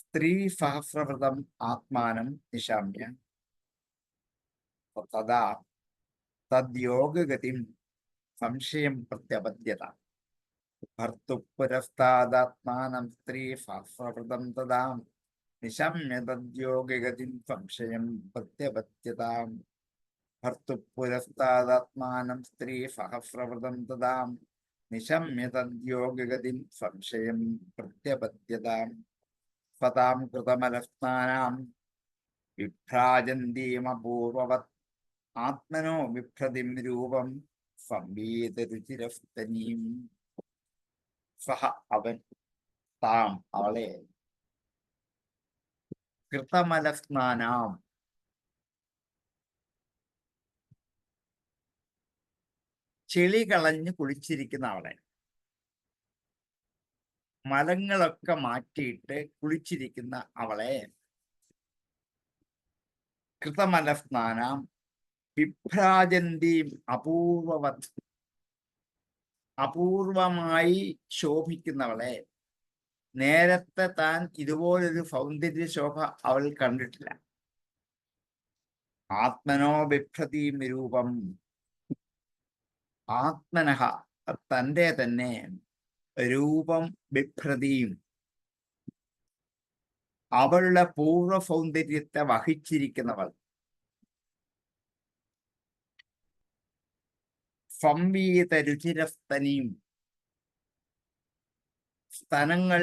[SPEAKER 2] സ്ത്രീ സഹസ്രവൃതം ആത്മാനം നിശാമ്യ തദാ തദ്യോഗഗതിം സംശയം പ്രത്യപദ്യതാം. ഭർത്തു പുരസ്താദാത്മാനം സ്ത്രീ സഹസ്രവൃതം തദാം നിശമ്യ തദ്യോഗഗതിം സംശയം പ്രത്യപദ്യതാം. ഭർത്തു പുരസ്താദാത്മാനം സ്ത്രീ സഹസ്രവൃതം തദാം നിശമ്യ തദ്യോഗഗതിം സംശയം പ്രത്യപദ്യതാം. സ്വതാം കൃതമലസ്നാനാം വിഭ്രാജന്തീമപൂർവവത് ആത്മനോ വിഭ്രതിം രൂപം സംവീതരുചിരസ്തനീം. സഹ അവൻ, താം അവളെ, കൃതമലസ്നാനാം ചെളി കളഞ്ഞ് കുളിച്ചിരിക്കുന്ന അവളെ, മലങ്ങളൊക്കെ മാറ്റിയിട്ട് കുളിച്ചിരിക്കുന്ന അവളെ, കൃതമലസ്നാനാം വിഭ്രാജന്തീം അപൂർവവത് അപൂർവമായി ശോഭിക്കുന്നവളെ, നേരത്തെ താൻ ഇതുപോലൊരു സൗന്ദര്യ ശോഭ അവൾ കണ്ടിട്ടില്ല. ആത്മനോ ബിഭ്രതീം രൂപം, ആത്മനഹ തൻ്റെ തന്നെ രൂപം, ബിഭ്രതീം അവളുടെ പൂർവ്വ സൗന്ദര്യത്തെ വഹിച്ചിരിക്കുന്നവൾ, സംവീത രുചിരസ്തനീം സ്തനങ്ങൾ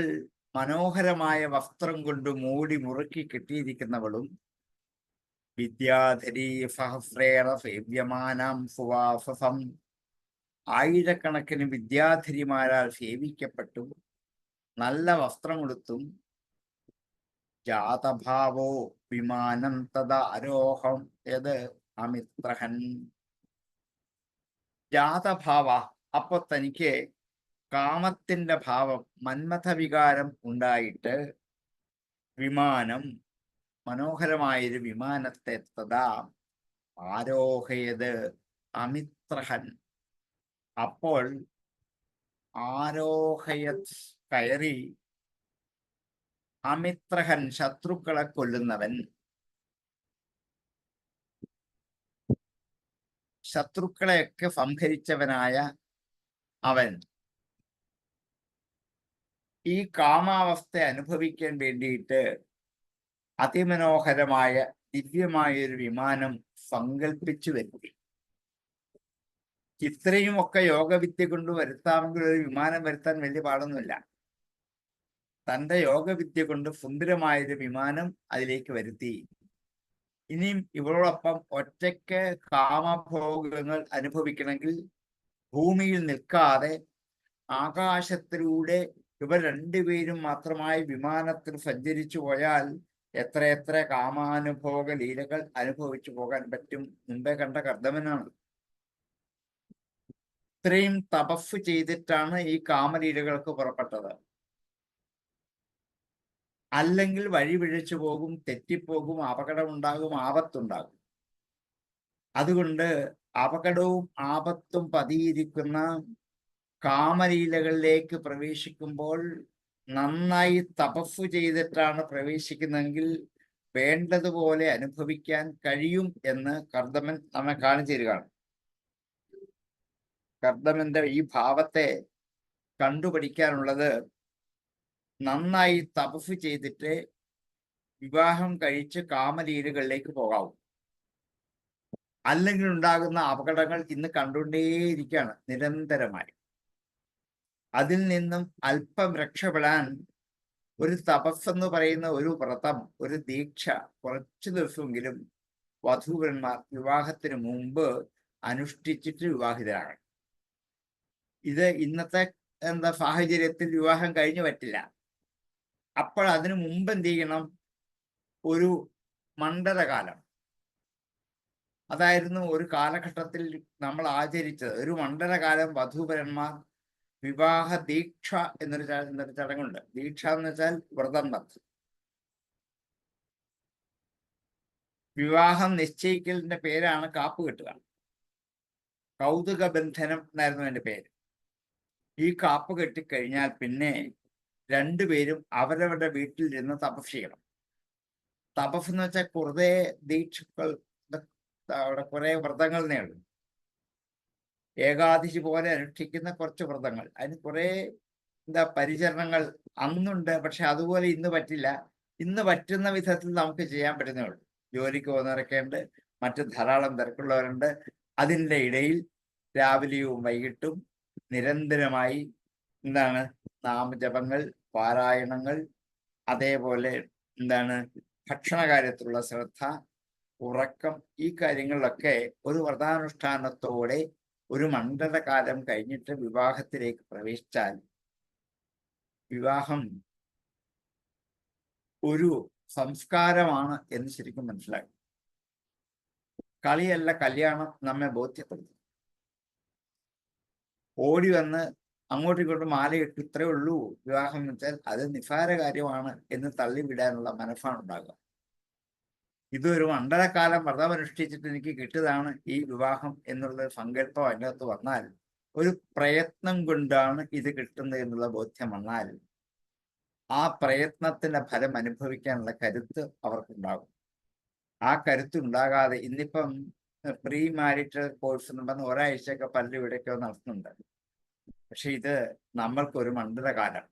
[SPEAKER 2] മനോഹരമായ വസ്ത്രം കൊണ്ട് മൂടി മുറുക്കി കെട്ടിയിരിക്കുന്നവളും, വിദ്യാധരീ സഹസ്രേണ സേവ്യമാനാം സുവാസസം 1000കണക്കിന് വിദ്യാധരിമാരാൽ സേവിക്കപ്പെട്ടും നല്ല വസ്ത്രമെടുത്തും, ജാതഭാവോ വിമാനം തഥാ ആരോഹം യത് അമിത്രഹൻ. ജാതഭാവ, അപ്പൊ തനിക്ക് കാമത്തിന്റെ ഭാവം, മന്മഥവികാരം ഉണ്ടായിട്ട്, വിമാനം മനോഹരമായൊരു വിമാനത്തെ തഥാ ആരോഹയത് അമിത്രഹൻ, അപ്പോൾ ആരോഹയത് കയറി, അമിത്രഹൻ ശത്രുക്കളെ കൊല്ലുന്നവൻ, ശത്രുക്കളെയൊക്കെ സംഹരിച്ചവനായ അവൻ ഈ കാമാവസ്ഥ അനുഭവിക്കാൻ വേണ്ടിയിട്ട് അതിമനോഹരമായ ദിവ്യമായൊരു വിമാനം സങ്കല്പിച്ചു വരുത്തി. ഇത്രയുമൊക്കെ യോഗവിദ്യ കൊണ്ട് വരുത്താമെങ്കിൽ ഒരു വിമാനം വരുത്താൻ വലിയ പാടൊന്നുമില്ല. തന്റെ യോഗവിദ്യ കൊണ്ട് സുന്ദരമായൊരു വിമാനം അതിലേക്ക് വരുത്തി. ഇനിയും ഇവളോടൊപ്പം ഒറ്റയ്ക്ക് കാമഭോഗങ്ങൾ അനുഭവിക്കണമെങ്കിൽ ഭൂമിയിൽ നിൽക്കാതെ ആകാശത്തിലൂടെ ഇവർ രണ്ടുപേരും മാത്രമായി വിമാനത്തിൽ സഞ്ചരിച്ചു പോയാൽ എത്രയെത്ര കാമാനുഭോഗ ലീലകൾ അനുഭവിച്ചു പോകാൻ പറ്റും. മുമ്പേ കണ്ട കർദമനാണ്. ഇത്രയും തപസ് ചെയ്തിട്ടാണ് ഈ കാമലീലകൾക്ക് പുറപ്പെട്ടത്. അല്ലെങ്കിൽ വഴി പിഴച്ചു പോകും, തെറ്റിപ്പോകും, അപകടമുണ്ടാകും, ആപത്തുണ്ടാകും. അതുകൊണ്ട് അപകടവും ആപത്തും പതിയിരിക്കുന്ന കാമലീലകളിലേക്ക് പ്രവേശിക്കുമ്പോൾ നന്നായി തപസ് ചെയ്തിട്ടാണ് പ്രവേശിക്കുന്നതെങ്കിൽ വേണ്ടതുപോലെ അനുഭവിക്കാൻ കഴിയും എന്ന് കർദമൻ നമ്മെ കാണിച്ചു തരികയാണ്. കർദമന്റെ ഈ ഭാവത്തെ കണ്ടുപഠിക്കാനുള്ളത് നന്നായി തപസ് ചെയ്തിട്ട് വിവാഹം കഴിച്ച് കാമലീലകളിലേക്ക് പോകാവൂ. അല്ലെങ്കിൽ ഉണ്ടാകുന്ന അപകടങ്ങൾ ഇന്ന് കണ്ടുകൊണ്ടേയിരിക്കുകയാണ് നിരന്തരമായി. അതിൽ നിന്നും അല്പം രക്ഷപ്പെടാൻ ഒരു തപസ്സെന്ന് പറയുന്ന ഒരു വ്രതം, ഒരു ദീക്ഷ കുറച്ചു ദിവസമെങ്കിലും വധൂവരന്മാർ വിവാഹത്തിന് മുമ്പ് അനുഷ്ഠിച്ചിട്ട് വിവാഹിതരാകണം. ഇത് ഇന്നത്തെ സാഹചര്യത്തിൽ വിവാഹം കഴിഞ്ഞു പറ്റില്ല. അപ്പോൾ അതിനു മുമ്പ് എന്ത് ചെയ്യണം? ഒരു മണ്ഡലകാലം, അതായിരുന്നു ഒരു കാലഘട്ടത്തിൽ നമ്മൾ ആചരിച്ചത്. ഒരു മണ്ഡലകാലം വധൂവരന്മാർ വിവാഹ ദീക്ഷ എന്നൊരു ചടങ്ങുണ്ട്. ദീക്ഷ എന്ന് വെച്ചാൽ വ്രതം നടത്തും. വിവാഹം നിശ്ചയിക്കലിന്റെ പേരാണ് കാപ്പ് കെട്ടുക. കൗതുക ബന്ധനം എന്നായിരുന്നു എൻ്റെ പേര്. ഈ കാപ്പ് കെട്ടിക്കഴിഞ്ഞാൽ പിന്നെ രണ്ടുപേരും അവരവരുടെ വീട്ടിലിരുന്ന് തപസ് ചെയ്യണം. തപസ് എന്ന് വെച്ചാൽ കുറെ ദീക്ഷകൾ, അവിടെ കുറെ വ്രതങ്ങൾ നേടും. ഏകാദശി പോലെ അനുഷ്ഠിക്കുന്ന കുറച്ച് വ്രതങ്ങൾ, അതിന് കുറെ പരിചരണങ്ങൾ അന്നുണ്ട്. പക്ഷെ അതുപോലെ ഇന്ന് പറ്റില്ല. ഇന്ന് പറ്റുന്ന വിധത്തിൽ നമുക്ക് ചെയ്യാൻ പറ്റുന്നേ ഉള്ളൂ. ജോലിക്ക് പോകുന്നവരൊക്കെ ഉണ്ട്, മറ്റു ധാരാളം തിരക്കുള്ളവരുണ്ട്. അതിൻ്റെ ഇടയിൽ രാവിലെയും വൈകിട്ടും നിരന്തരമായി നാമജപങ്ങൾ, പാരായണങ്ങൾ, അതേപോലെ ഭക്ഷണ കാര്യത്തിലുള്ള ശ്രദ്ധ, ഉറക്കം, ഈ കാര്യങ്ങളിലൊക്കെ ഒരു വ്രതാനുഷ്ഠാനത്തോടെ ഒരു മണ്ഡലകാലം കഴിഞ്ഞിട്ട് വിവാഹത്തിലേക്ക് പ്രവേശിച്ചാൽ വിവാഹം ഒരു സംസ്കാരമാണ് എന്ന് ശരിക്കും മനസ്സിലാക്കും. കളിയല്ല കല്യാണം നമ്മെ ബോധ്യപ്പെടുത്തും. ഓടി വന്ന് അങ്ങോട്ടും ഇങ്ങോട്ടും മാലയിട്ട് ഇത്രേ ഉള്ളൂ വിവാഹം എന്ന് വെച്ചാൽ അത് നിസ്സാര കാര്യമാണ് എന്ന് തള്ളിവിടാനുള്ള മനസ്സാണ് ഉണ്ടാകുക. ഇതൊരു മണ്ഡലകാലം വ്രതം അനുഷ്ഠിച്ചിട്ട് എനിക്ക് കിട്ടിയതാണ് ഈ വിവാഹം എന്നുള്ള സങ്കല്പം അതിനകത്ത് വന്നാൽ, ഒരു പ്രയത്നം കൊണ്ടാണ് ഇത് കിട്ടുന്നത് എന്നുള്ള ബോധ്യം വന്നാൽ ആ പ്രയത്നത്തിന്റെ ഫലം അനുഭവിക്കാനുള്ള കരുത്ത് അവർക്കുണ്ടാകും. ആ കരുത്തുണ്ടാകാതെ ഇന്നിപ്പം പ്രീ മാരിറ്റൽ കോഴ്സ് എന്ന് പറഞ്ഞ് ഒരാഴ്ചയൊക്കെ പല ഇവിടെയൊക്കെ നടത്തുന്നുണ്ട്. പക്ഷെ ഇത് നമ്മൾക്കൊരു മണ്ഡലകാലം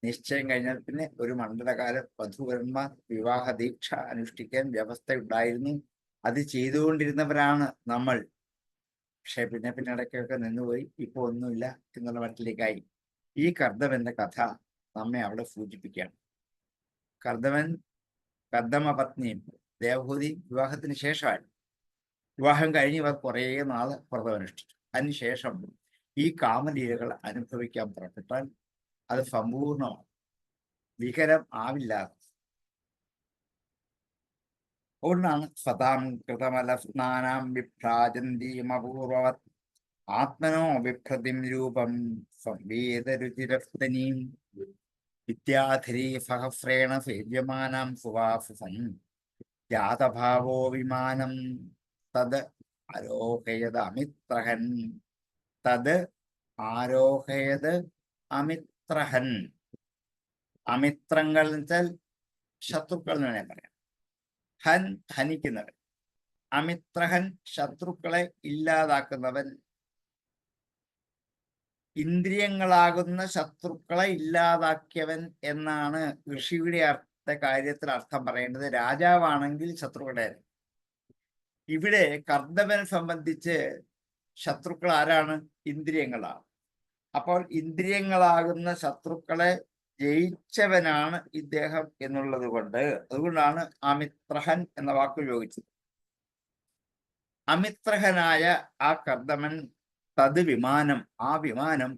[SPEAKER 2] നിശ്ചയം കഴിഞ്ഞാൽ പിന്നെ ഒരു മണ്ഡലകാലം വധൂവരന്മാർ വിവാഹ ദീക്ഷ അനുഷ്ഠിക്കാൻ വ്യവസ്ഥ ഉണ്ടായിരുന്നു. അത് ചെയ്തുകൊണ്ടിരുന്നവരാണ് നമ്മൾ. പക്ഷെ പിന്നെ ഇടയ്ക്കൊക്കെ നിന്നുപോയി, ഇപ്പൊ ഒന്നുമില്ല എന്നുള്ള മട്ടിലേക്കായി. ഈ കർദമന്റെ കഥ നമ്മെ അവിടെ സൂചിപ്പിക്കുകയാണ്. കർദമ പത്നിയും ദേവഹൂതി വിവാഹത്തിന് ശേഷമായി. വിവാഹം കഴിഞ്ഞ് ഇവർ കുറേ നാള് വ്രതം അനുഷ്ഠിച്ചു. അതിനുശേഷം ഈ കാമലീലകൾ അനുഭവിക്കാൻ പുറപ്പെട്ടാൽ അത് സമ്പൂർണമാണ്, വികരം ആവില്ല. അതുകൊണ്ടാണ് സതാം കൃതമല സ്നാനാം വിഭ്രാജന്തീമപൂർവവത് ആത്മനോ വിഭ്രതിം രൂപം സംവേദരുചിരസ്തനീം വിദ്യാധരീ സഹസ്രേണ സേവ്യമാനാം സുവാസുസം ജാതഭാവോ വിമാനം തത് ആരോഹയത് അമിത്രഹൻ. തത് ആരോഹയത് അമിത്രഹൻ. അമിത്രങ്ങൾ എന്ന് വെച്ചാൽ ശത്രുക്കൾ എന്ന് വേണേൽ പറയാം. ഹൻ ഹനിക്കുന്നവൻ, അമിത്രഹൻ ശത്രുക്കളെ ഇല്ലാതാക്കുന്നവൻ. ഇന്ദ്രിയങ്ങളാകുന്ന ശത്രുക്കളെ ഇല്ലാതാക്കിയവൻ എന്നാണ് ഋഷിയുടെ രണ്ടാമത്തെ കാര്യത്തിൽ അർത്ഥം പറയേണ്ടത് രാജാവാണെങ്കിൽ ശത്രുക്കളുടെ. ഇവിടെ കർദമനെ സംബന്ധിച്ച് ശത്രുക്കൾ ആരാണ്? ഇന്ദ്രിയങ്ങളാണ്. അപ്പോൾ ഇന്ദ്രിയങ്ങളാകുന്ന ശത്രുക്കളെ ജയിച്ചവനാണ് ഇദ്ദേഹം എന്നുള്ളത് കൊണ്ട് അതുകൊണ്ടാണ് അമിത്രഹൻ എന്ന വാക്ക് ഉപയോഗിച്ചത്. അമിത്രഹനായ ആ കർദമൻ തത് വിമാനം, ആ വിമാനം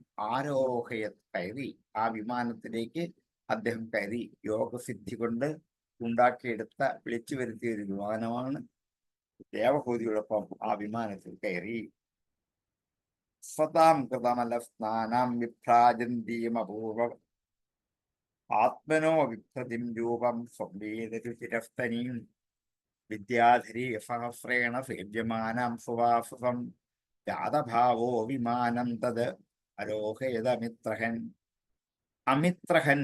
[SPEAKER 2] കയറി. ആ വിമാനത്തിലേക്ക് അദ്ദേഹം കയറി. യോഗസിദ്ധി കൊണ്ട് ഉണ്ടാക്കിയെടുത്ത, വിളിച്ചു വരുത്തിയ ഒരു വിമാനമാണ്. ദേവഹൂതിയോടൊപ്പം ആ വിമാനത്തിൽ കയറി. സ്വതാം കൃതമല സ്നാനം വിഭ്രാജന്തീയമപൂർവ ആത്മനോ വിഭ്രതിം രൂപം സംവേദരുചിരസ്തനീം വിദ്യാധരി സഹസ്രേണ സേവ്യമാനം സുവാസുസം ജാതഭാവോ വിമാനം തത് അരോഹയതമിത്രഹൻ. അമിത്രഹൻ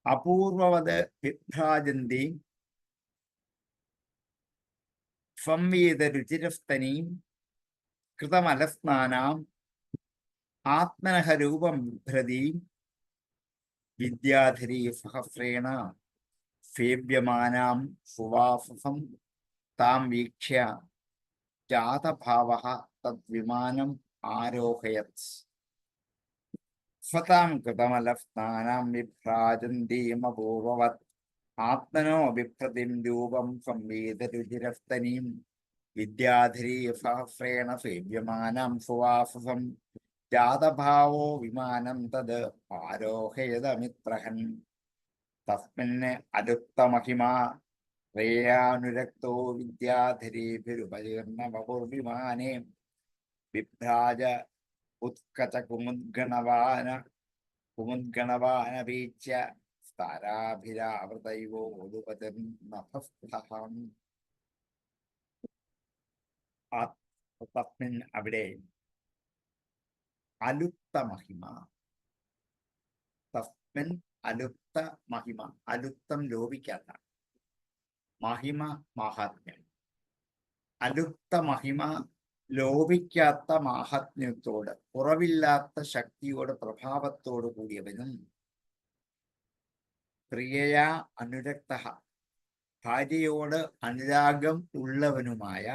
[SPEAKER 2] അപൂർവവത് വിഭ്രാജന്തി സംവേദരുചിരസ്തനീം കൃതമലസ്നാനാം ആത്മനഃ രൂപം ബിഭ്രതീം വിദ്യാധരി സഹസ്രേണ സേവ്യമാനാം സുവാസസം താം വീക്ഷ്യ ജാതഭാവഃ തദ്വിമാനം ആരോഹയത്. സ്വതാം കൃതമലസ്നാനാം വിഭ്രാജന്തീമപൂർവവത് ആത്മനോ ബിഭ്രതിം രൂപം സംവേദരുചിരസ്തനീം വിദ്യാധരി സഹസ്രേണ സേവ്യമാനം സുവാസസം ജാതഭാവോ വിമാനം തത് ആരോഹയതമിത്രഹൻ. തസ്മിന് അലുപ്തമഹിമാ ശ്രേയാനുരക്തോ വിദ്യാധരീഭിരുപജീർണ വപുർവിമാനേ വിഭ്രാജ ഉത്കച കുമുദ്ഗണവാനപീച്യ സ്ഥാരാഭിരാവൃതൈവോതുപതിർനഭസ്ഥം. തസ്മിൻ അവിടെ അലുപ്ത മഹിമ. തസ്മിൻ അലുപ്ത മഹിമ. അലുപ്തം ലോപിക്കാത്ത, മഹിമ മാഹാത്മ്യം. അലുപ്ത മഹിമ ലോപിക്കാത്ത മാഹാത്മ്യത്തോട്, കുറവില്ലാത്ത ശക്തിയോട്, പ്രഭാവത്തോട് കൂടിയവനും പ്രിയയാ അനുരക്ത, ഭാര്യയോട് അനുരാഗം ഉള്ളവനുമായ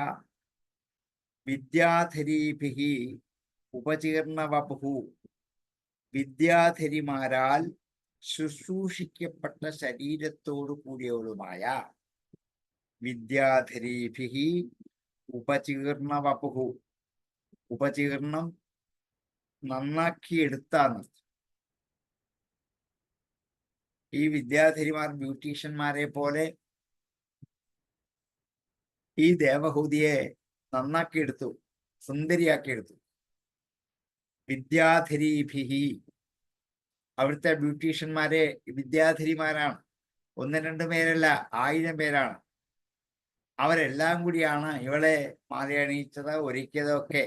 [SPEAKER 2] വിദ്യാധരീഭിഹി ഉപചീർണവപുഹു, വിദ്യാധരിമാരാൽ ശുശ്രൂഷിക്കപ്പെട്ട ശരീരത്തോടു കൂടിയവളുമായ വിദ്യാധരീഭിഹി ഉപചീർണവപുഹു. ഉപചീർണം നന്നാക്കിയെടുത്താന്ന്. ഈ വിദ്യാധരിമാർ ബ്യൂട്ടീഷ്യന്മാരെ പോലെ ഈ ദേവഹൂതിയെ നന്നാക്കിയെടുത്തു, സുന്ദരിയാക്കിയെടുത്തു. വിദ്യാധരീഭിഹി, അവിടുത്തെ ബ്യൂട്ടീഷ്യന്മാരെ വിദ്യാധരിമാരാണ്. 1-2 പേരല്ല, 1000 പേരാണ്. അവരെല്ലാം കൂടിയാണ് ഇവളെ മാലയണിയിച്ചത്, ഒരുക്കിയതൊക്കെ.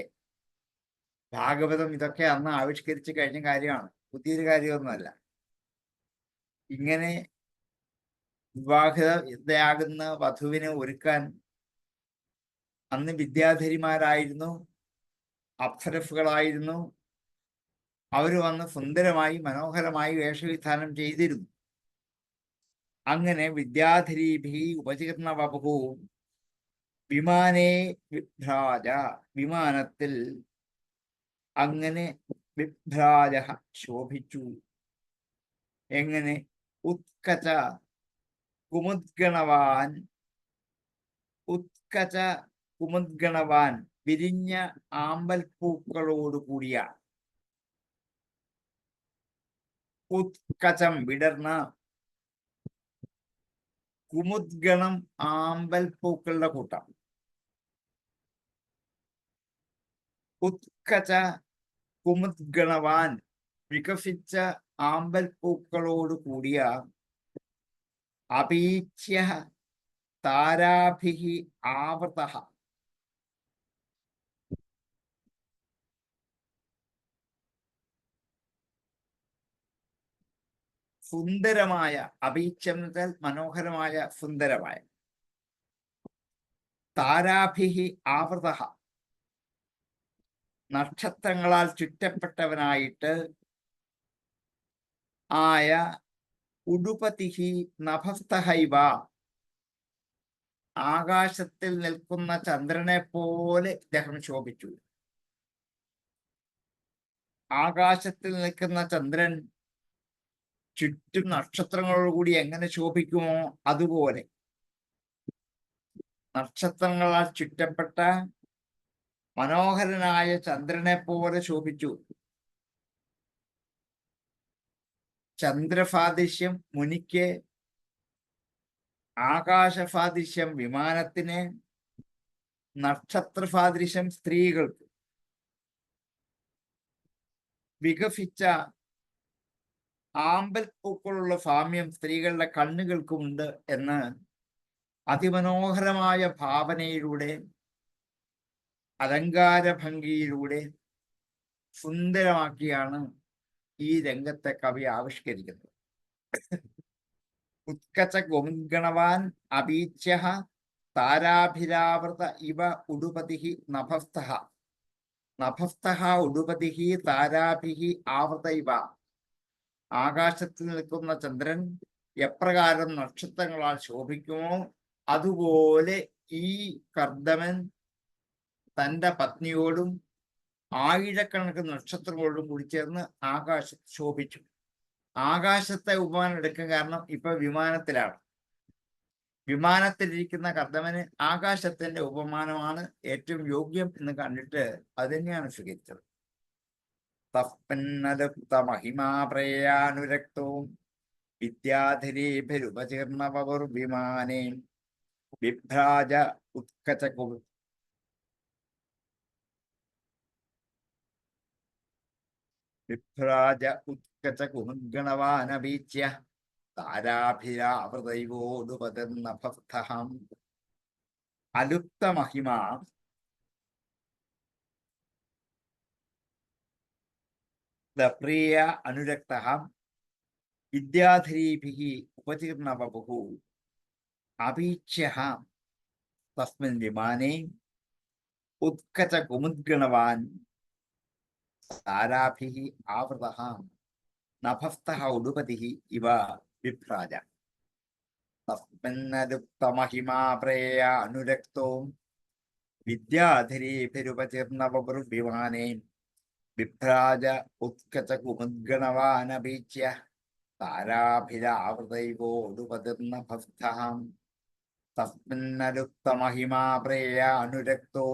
[SPEAKER 2] ഭാഗവതം ഇതൊക്കെ അന്ന് ആവിഷ്കരിച്ച് കഴിഞ്ഞ കാര്യമാണ്, പുതിയൊരു കാര്യമൊന്നുമല്ല. ഇങ്ങനെ വിവാഹിതയാകുന്ന വധുവിനെ ഒരുക്കാൻ അന്ന് വിദ്യാധരിമാരായിരുന്നു, അപ്സരസുകളായിരുന്നു. അവർ വന്ന് സുന്ദരമായി മനോഹരമായി വേഷവിധാനം ചെയ്തിരുന്നു. അങ്ങനെ വിദ്യാധരീഭി ഉപചീർണ വപുഹു വിമാനേ വിഭ്രാജ, വിമാനത്തിൽ അങ്ങനെ വിഭ്രാജ ശോഭിച്ചു. എങ്ങനെ? ഉത്കച കുമുദ്ഗണവാൻ, ഉത്കച കുമുദ്ഗണവാൻ, വിരിഞ്ഞ ആമ്പൽപ്പൂക്കളോട് കൂടിയ. ഉത്കചം വിടർന്ന, കുമുദ്ഗണം ആമ്പൽപ്പൂക്കളുടെ കൂട്ടം. ഉത്കച കുമുദ്ഗണവാൻ, വികസിച്ച ആമ്പൽപ്പൂക്കളോട് കൂടിയ. അപീച്യ താരാഭിഹി ആവൃതഃ, സുന്ദരമായ, അപീച്യം എന്നാൽ മനോഹരമായ, സുന്ദരമായ. താരാഭിഹി ആവൃതഃ, നക്ഷത്രങ്ങളാൽ ചുറ്റപ്പെട്ടവനായിട്ട് ആയ ഉടുപതിഹി നഭസ്തഹൈവ, ആകാശത്തിൽ നിൽക്കുന്ന ചന്ദ്രനെ പോലെ ഇദ്ദേഹം ശോഭിച്ചു. ആകാശത്തിൽ നിൽക്കുന്ന ചന്ദ്രൻ ചുറ്റും നക്ഷത്രങ്ങളോടുകൂടി എങ്ങനെ ശോഭിക്കുമോ അതുപോലെ നക്ഷത്രങ്ങളാൽ ചുറ്റപ്പെട്ട മനോഹരനായ ചന്ദ്രനെ പോലെ ശോഭിച്ചു. ചന്ദ്രഫാദിശ്യം മുനിക്ക്, ആകാശഫാദിശ്യം വിമാനത്തിന്, നക്ഷത്രഫാദിശ്യം സ്ത്രീകൾക്ക്. വികസിച്ച ആമ്പൽ പൂക്കളുള്ള സാമ്യം സ്ത്രീകളുടെ കണ്ണുകൾക്കുമുണ്ട് എന്ന് അതിമനോഹരമായ ഭാവനയിലൂടെ, അലങ്കാര ഭംഗിയിലൂടെ സുന്ദരമാക്കിയാണ് ഈ രംഗത്തെ കവി ആവിഷ്കരിക്കുന്നത്. ഉത്കച ഗുംഗണവാൻ അപീച്യ താരാഭിരാവൃത ഇവ ഉടുപതിഹി നഭസ്തഃ. നഭസ്തഃ ഉടുപതിഹി താരാഭിഹി ആവൃത ഇവ. ആകാശത്തിൽ നിൽക്കുന്ന ചന്ദ്രൻ എപ്രകാരം നക്ഷത്രങ്ങളാൽ ശോഭിക്കുമോ അതുപോലെ ഈ കർദമൻ തൻ്റെ പത്നിയോടും ആയിരക്കണക്കിന് നക്ഷത്രങ്ങളോടും കൂടി ചേർന്ന് ആകാശത്ത് ശോഭിച്ചു. ആകാശത്തെ ഉപമാനം എടുക്കാൻ കാരണം ഇപ്പൊ വിമാനത്തിലാണ്. വിമാനത്തിലിരിക്കുന്ന കർദമന് ആകാശത്തിന്റെ ഉപമാനമാണ് ഏറ്റവും യോഗ്യം എന്ന് കണ്ടിട്ട് അത് തന്നെയാണ് സ്വീകരിച്ചത്. തപ്പന്നലുപ്ത മഹിമാപ്രയാനുരക്തവും വിദ്യാധരീഭിരുപചീർണവപുർവിമാനേ വിഭ്രാജ ഉത്കച കുമുദ്ഗണവാനവീച്യ താരാഭിരാവൃതൈവോടുപതിർനഭസ്ഥഃ. അലുപ്ത മഹിമാ പ്രിയ അനുരക്തഃ വിദ്യാധരീഭിः ഉപചീർണവപുः അപീച്യഃ തസ്മിൻ വിമാനേ ഉത്കച കുമുദ്ഗണവാൻ താരാഭിः ആവൃതഃ നഭസ്ഥഃ ഉടുപതിः ഇവ വിഭ്രാജ. തസ്മിന്നലുപ്തമഹിമാ പ്രേയ അനുരക്തോ വിദ്യാധരീഭിരുപചീർണവപുർവിമാനേ വിഭ്രാജ ഉത്കച കുമുദ്ഗണവാനപീച്യ താരാഭിരാവൃതൈവോടുപതിർനഭസ്ഥഃ. തസ്മിന്നലുപ്തമഹിമാ പ്രേയ അനുരക്തോ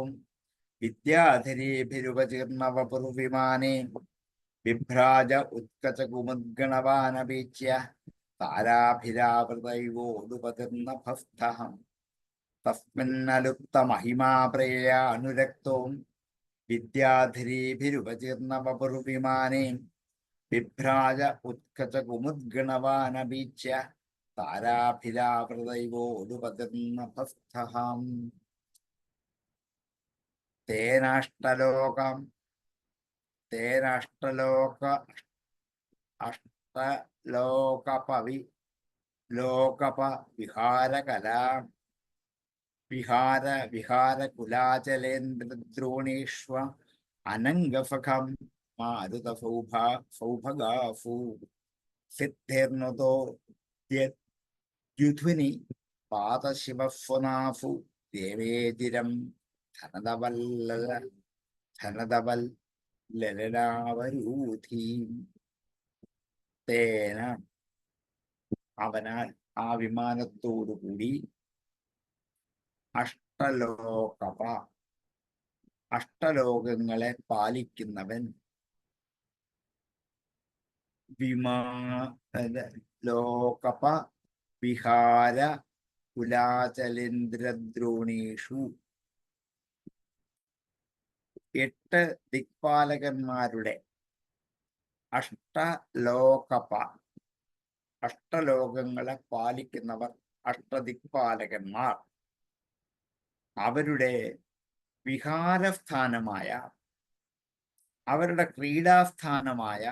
[SPEAKER 2] വിദ്യാധരീഭിരുപചീർണവപുർവിമാനേ വിഭ്രാജ ഉത്കച കുമുദ്ഗണവാനപീച്യ താരാഭിരാവൃതൈവോടുപതിർനഭസ്ഥഃ. തസ്മിന്നലുപ്തമഹിമാ പ്രേയ അനുരക്തോ വിദ്യാധരീഭിരുപചീർണവപുർവിമാനേ വിഭ്രാജ ഉത്കച കുമുദ്ഗണവാനപീച്യ താരാഭിരാവൃതൈവോടുപതിർനഭസ്ഥഃ. തേനാഷ്ടലോകം വിഹാരകലാ വിഹാരകുലാചലേന്ദ്രദ്രോണീഷ്വ അനംഗഫഖം മാരുതസൗഭഗാഫു സിദ്ധിർനുതോ ദ്യുധ്വിനി പാദശിവസ്വനാഫു ദേവേതിരം ധനദവൽ ലലനാവരൂഥീം. തേന അവനാൽ ആ വിമാനത്തോടുകൂടി അഷ്ടലോകങ്ങളെ പാലിക്കുന്നവൻ ലോകപ വിഹാര കുലാചലേന്ദ്രദ്രോണീഷു. 8 ദിക്പാലകന്മാരുടെ അഷ്ടലോകങ്ങളെ പാലിക്കുന്നവർ അഷ്ടദിക്പാലകന്മാർ. അവരുടെ വിഹാരസ്ഥാനമായ, അവരുടെ ക്രീഡാസ്ഥാനമായ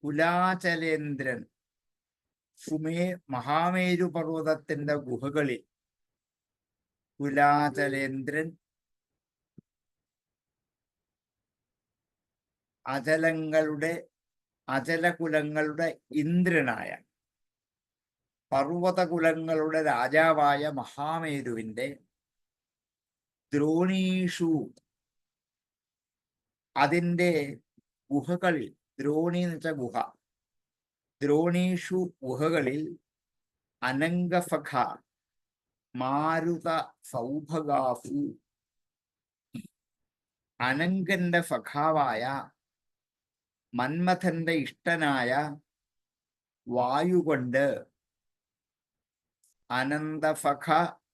[SPEAKER 2] കുലാചലേന്ദ്രൻ മഹാമേരു പർവ്വതത്തിന്റെ ഗുഹകളിൽ കുലാചലേന്ദ്രൻ അചലങ്ങളുടെ അചലകുലങ്ങളുടെ ഇന്ദ്രനായ, പർവ്വതകുലങ്ങളുടെ രാജാവായ മഹാമേരുവിന്റെ ദ്രോണീഷു, അതിൻ്റെ ഗുഹകളിൽ, ദ്രോണി എന്ന് വെച്ചാൽ ഗുഹ, ദ്രോണീഷു ഗുഹകളിൽ അനംഗഫഖ മാരുത സൗഭഗാസു, അനങ്കന്റെ ഫഖാവായ മന്മഥന്റെ ഇഷ്ടനായ വായുകൊണ്ട്, അനന്തഫഖ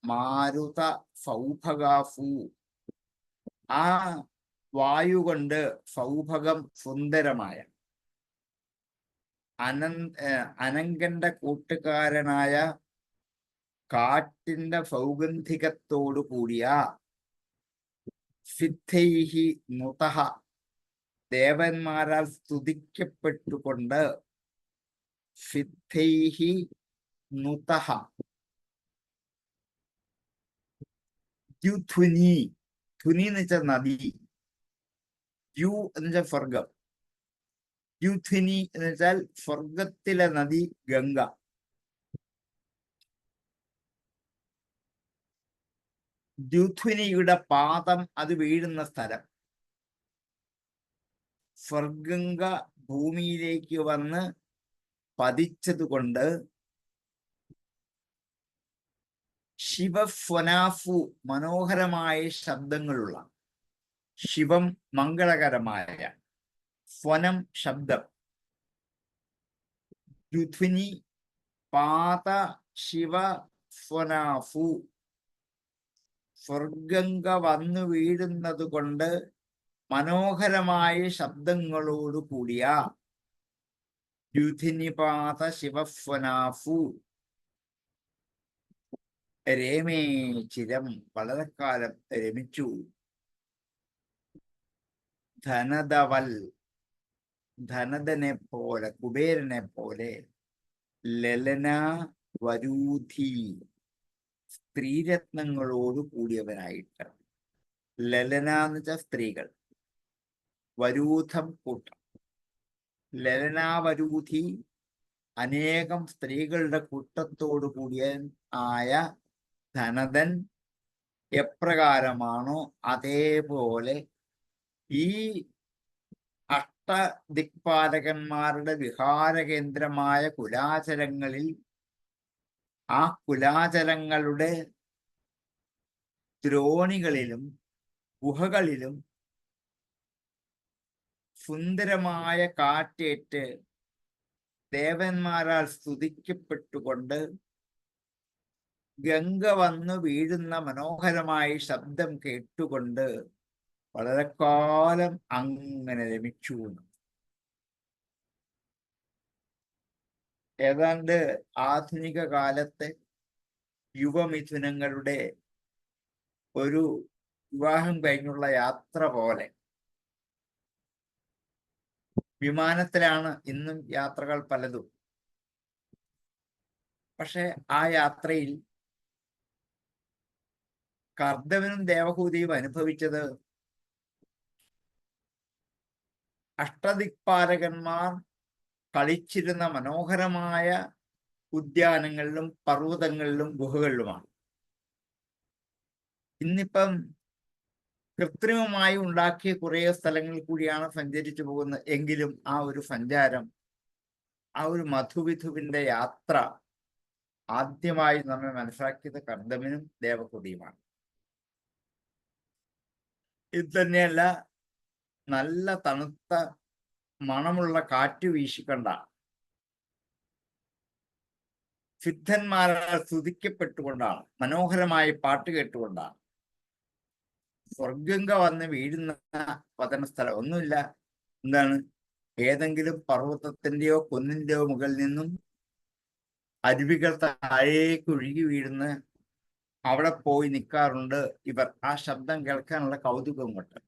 [SPEAKER 2] മാരുത സൗഭഗാസു, ആ വായുകൊണ്ട് സൗഭഗം സുന്ദരമായ, അനങ്കന്റെ കൂട്ടുകാരനായ കാറ്റിന്റെ സൗഗന്ധികത്തോടു കൂടിയ, സിദ്ധൈഹി നുതഃ ദേവന്മാരാൽ സ്തുതിക്കപ്പെട്ടുകൊണ്ട്, സിദ്ധൈഹി നുതഃ ദ്യുധ്വനി, ധ്വനി എന്ന് വെച്ചാൽ നദി, ദ്യു എന്ന് വെച്ചാൽ സ്വർഗം, ദ്യുധ്വനി എന്ന് വെച്ചാൽ സ്വർഗത്തിലെ നദി ഗംഗ. ദ്യുധ്വനിയുടെ പാദം അത് വീഴുന്ന സ്ഥലം, സ്വർഗംഗ ഭൂമിയിലേക്ക് വന്ന് പതിച്ചതുകൊണ്ട് ശിവഫ്വനാഫു മനോഹരമായ ശബ്ദങ്ങളുള്ള, ശിവം മംഗളകരമായ, സ്വനം ശബ്ദം, ദ്യുധ്വനി പാത ശിവ സ്വനാഫു, സ്വർഗംഗ വന്നു വീഴുന്നത് കൊണ്ട് മനോഹരമായ ശബ്ദങ്ങളോട് കൂടിയ ദ്യുധിനിപാത ശിവസ്വനാഫു രമേ ചിരം, വളരെ കാലം രമിച്ചു. ധനദവൽ, ധനദനെ പോലെ, കുബേരനെ പോലെ, ലലന വരൂധി സ്ത്രീരത്നങ്ങളോട് കൂടിയവനായിട്ട്. ലലന എന്ന് വെച്ചാൽ സ്ത്രീകൾ, വരൂഥം കൂട്ടം, ലലനാവരൂധി അനേകം സ്ത്രീകളുടെ കൂട്ടത്തോടു കൂടിയ ആയ ധനദൻ എപ്രകാരമാണോ അതേപോലെ ഈ അഷ്ടദിക്പാലകന്മാരുടെ വിഹാരകേന്ദ്രമായ കുലാചലങ്ങളിൽ, ആ കുലാചലങ്ങളുടെ ദ്രോണികളിലും ഗുഹകളിലും സുന്ദരമായ കാറ്റേറ്റ് ദേവന്മാരാൽ സ്തുതിക്കപ്പെട്ടുകൊണ്ട് ഗംഗ വന്നു വീഴുന്ന മനോഹരമായ ശബ്ദം കേട്ടുകൊണ്ട് വളരെ കാലം അങ്ങനെ രമിച്ചു. ഏതാണ്ട് ആധുനിക കാലത്തെ യുവമിഥുനങ്ങളുടെ ഒരു വിവാഹം കഴിഞ്ഞുള്ള യാത്ര പോലെ വിമാനത്തിലാണ് ഇന്നും യാത്രകൾ പലതും. പക്ഷെ ആ യാത്രയിൽ കർദമനും ദേവഹൂതിയും അനുഭവിച്ചത് അഷ്ടദിക്പാലകന്മാർ കളിച്ചിരുന്ന മനോഹരമായ ഉദ്യാനങ്ങളിലും പർവ്വതങ്ങളിലും ഗുഹകളിലുമാണ്. ഇന്നിപ്പം കൃത്രിമമായി ഉണ്ടാക്കിയ കുറേ സ്ഥലങ്ങളിൽ കൂടിയാണ് സഞ്ചരിച്ചു പോകുന്നത്. എങ്കിലും ആ ഒരു സഞ്ചാരം, ആ ഒരു മധുവിധുവിന്റെ യാത്ര ആദ്യമായി നമ്മെ മനസ്സിലാക്കിയത് കർദമനും ദേവഹൂതിയുമാണ്. ഇത് തന്നെയല്ല, നല്ല തണുത്ത മണമുള്ള കാറ്റ് വീശിക്കൊണ്ട സിദ്ധന്മാരാൽ സ്തുതിക്കപ്പെട്ടുകൊണ്ടാണ്, മനോഹരമായി പാട്ട് കേട്ടുകൊണ്ടാണ് സ്വർഗംഗ വന്ന് വീഴുന്ന പതന സ്ഥലം ഒന്നുമില്ല. എന്താണ്, ഏതെങ്കിലും പർവ്വതത്തിന്റെയോ കുന്നിന്റെയോ മുകളിൽ നിന്നും അരുവികൾ താഴേക്ക് ഒഴുകി വീഴുന്ന അവിടെ പോയി നിൽക്കാറുണ്ട് ഇവർ, ആ ശബ്ദം കേൾക്കാനുള്ള കൗതുകം കൊണ്ട്.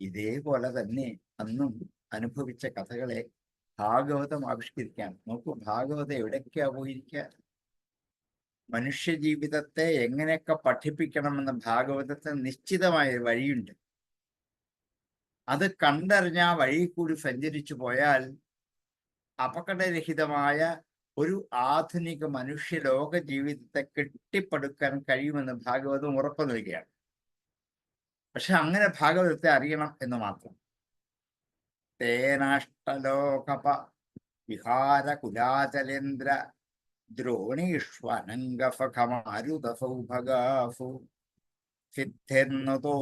[SPEAKER 2] ഇതേപോലെ തന്നെ അന്നും അനുഭവിച്ച കഥകളെ ഭാഗവതം ആവിഷ്കരിക്കാൻ നോക്കൂ. ഭാഗവതം എവിടേക്കാ പോയിരിക്കുക? മനുഷ്യ ജീവിതത്തെ എങ്ങനെയൊക്കെ പഠിപ്പിക്കണമെന്ന് ഭാഗവതത്തിന് നിശ്ചിതമായ വഴിയുണ്ട്. അത് കണ്ടറിഞ്ഞ വഴി കൂടി സഞ്ചരിച്ചു പോയാൽ അപകടരഹിതമായ ഒരു ആധുനിക മനുഷ്യലോക ജീവിതത്തെ കെട്ടിപ്പടുക്കാൻ കഴിയുമെന്ന് ഭാഗവതം ഉറപ്പു നൽകുകയാണ്. പക്ഷെ അങ്ങനെ ഭാഗവതത്തെ അറിയണം എന്ന് മാത്രം. തേനാഷ്ടലോകപ വിഹാര കുലാചലേന്ദ്ര ദ്രോണീഷ്വനംഗഫമാരുതസൗഭഗാസു സിദ്ധെർന്നതോ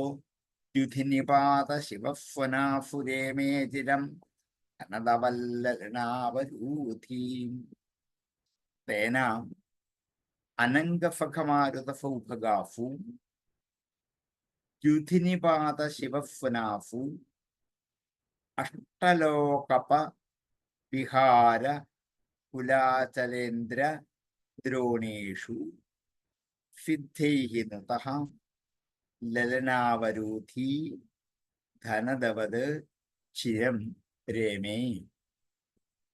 [SPEAKER 2] ദ്യുധിനിപാത ശിവസ്വനാഫുരേമേചിരം അനതവല്ലരണാവരൂഥീം. തേന അനംഗഫമാരുതസൗഭഗാസു ദ്യുധിനിപാത ശിവസ്വനാഫു അഷ്ടലോകപ വിഹാര കുലാചലേന്ദ്ര ദ്രോണേഷു സിദ്ധൈഃ നതഃ ലലനാവരൂഥീ ധനദവത് ചിരം രേമേ.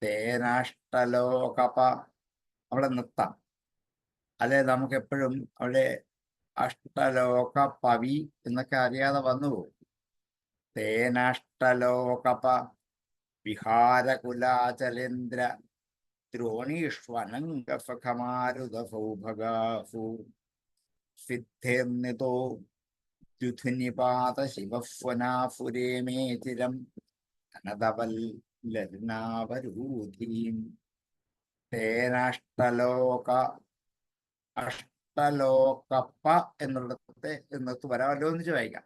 [SPEAKER 2] തേനാഷ്ടലോകപ അവിടെ നിർത്താം. അല്ലെ നമുക്ക് എപ്പോഴും അവിടെ അഷ്ടലോക പവി എന്നൊക്കെ അറിയാതെ വന്നുപോകും. തേനാഷ്ടലോകപ വിഹാരകുലാചലേന്ദ്ര ദ്രോണീഷ്വനംഗഫമാരുതസൗഭഗാസു സിദ്ധേർനിതോ ദ്യുധിനിപാത ശിവസ്വനാഫുരേമേചിരം അനതവല്ലരണാവരൂഥീം. അഷ്ടലോകപ്പ എന്നുള്ളത്തെ എന്നൊത്ത് വരാമല്ലോ എന്ന് വായിക്കാം.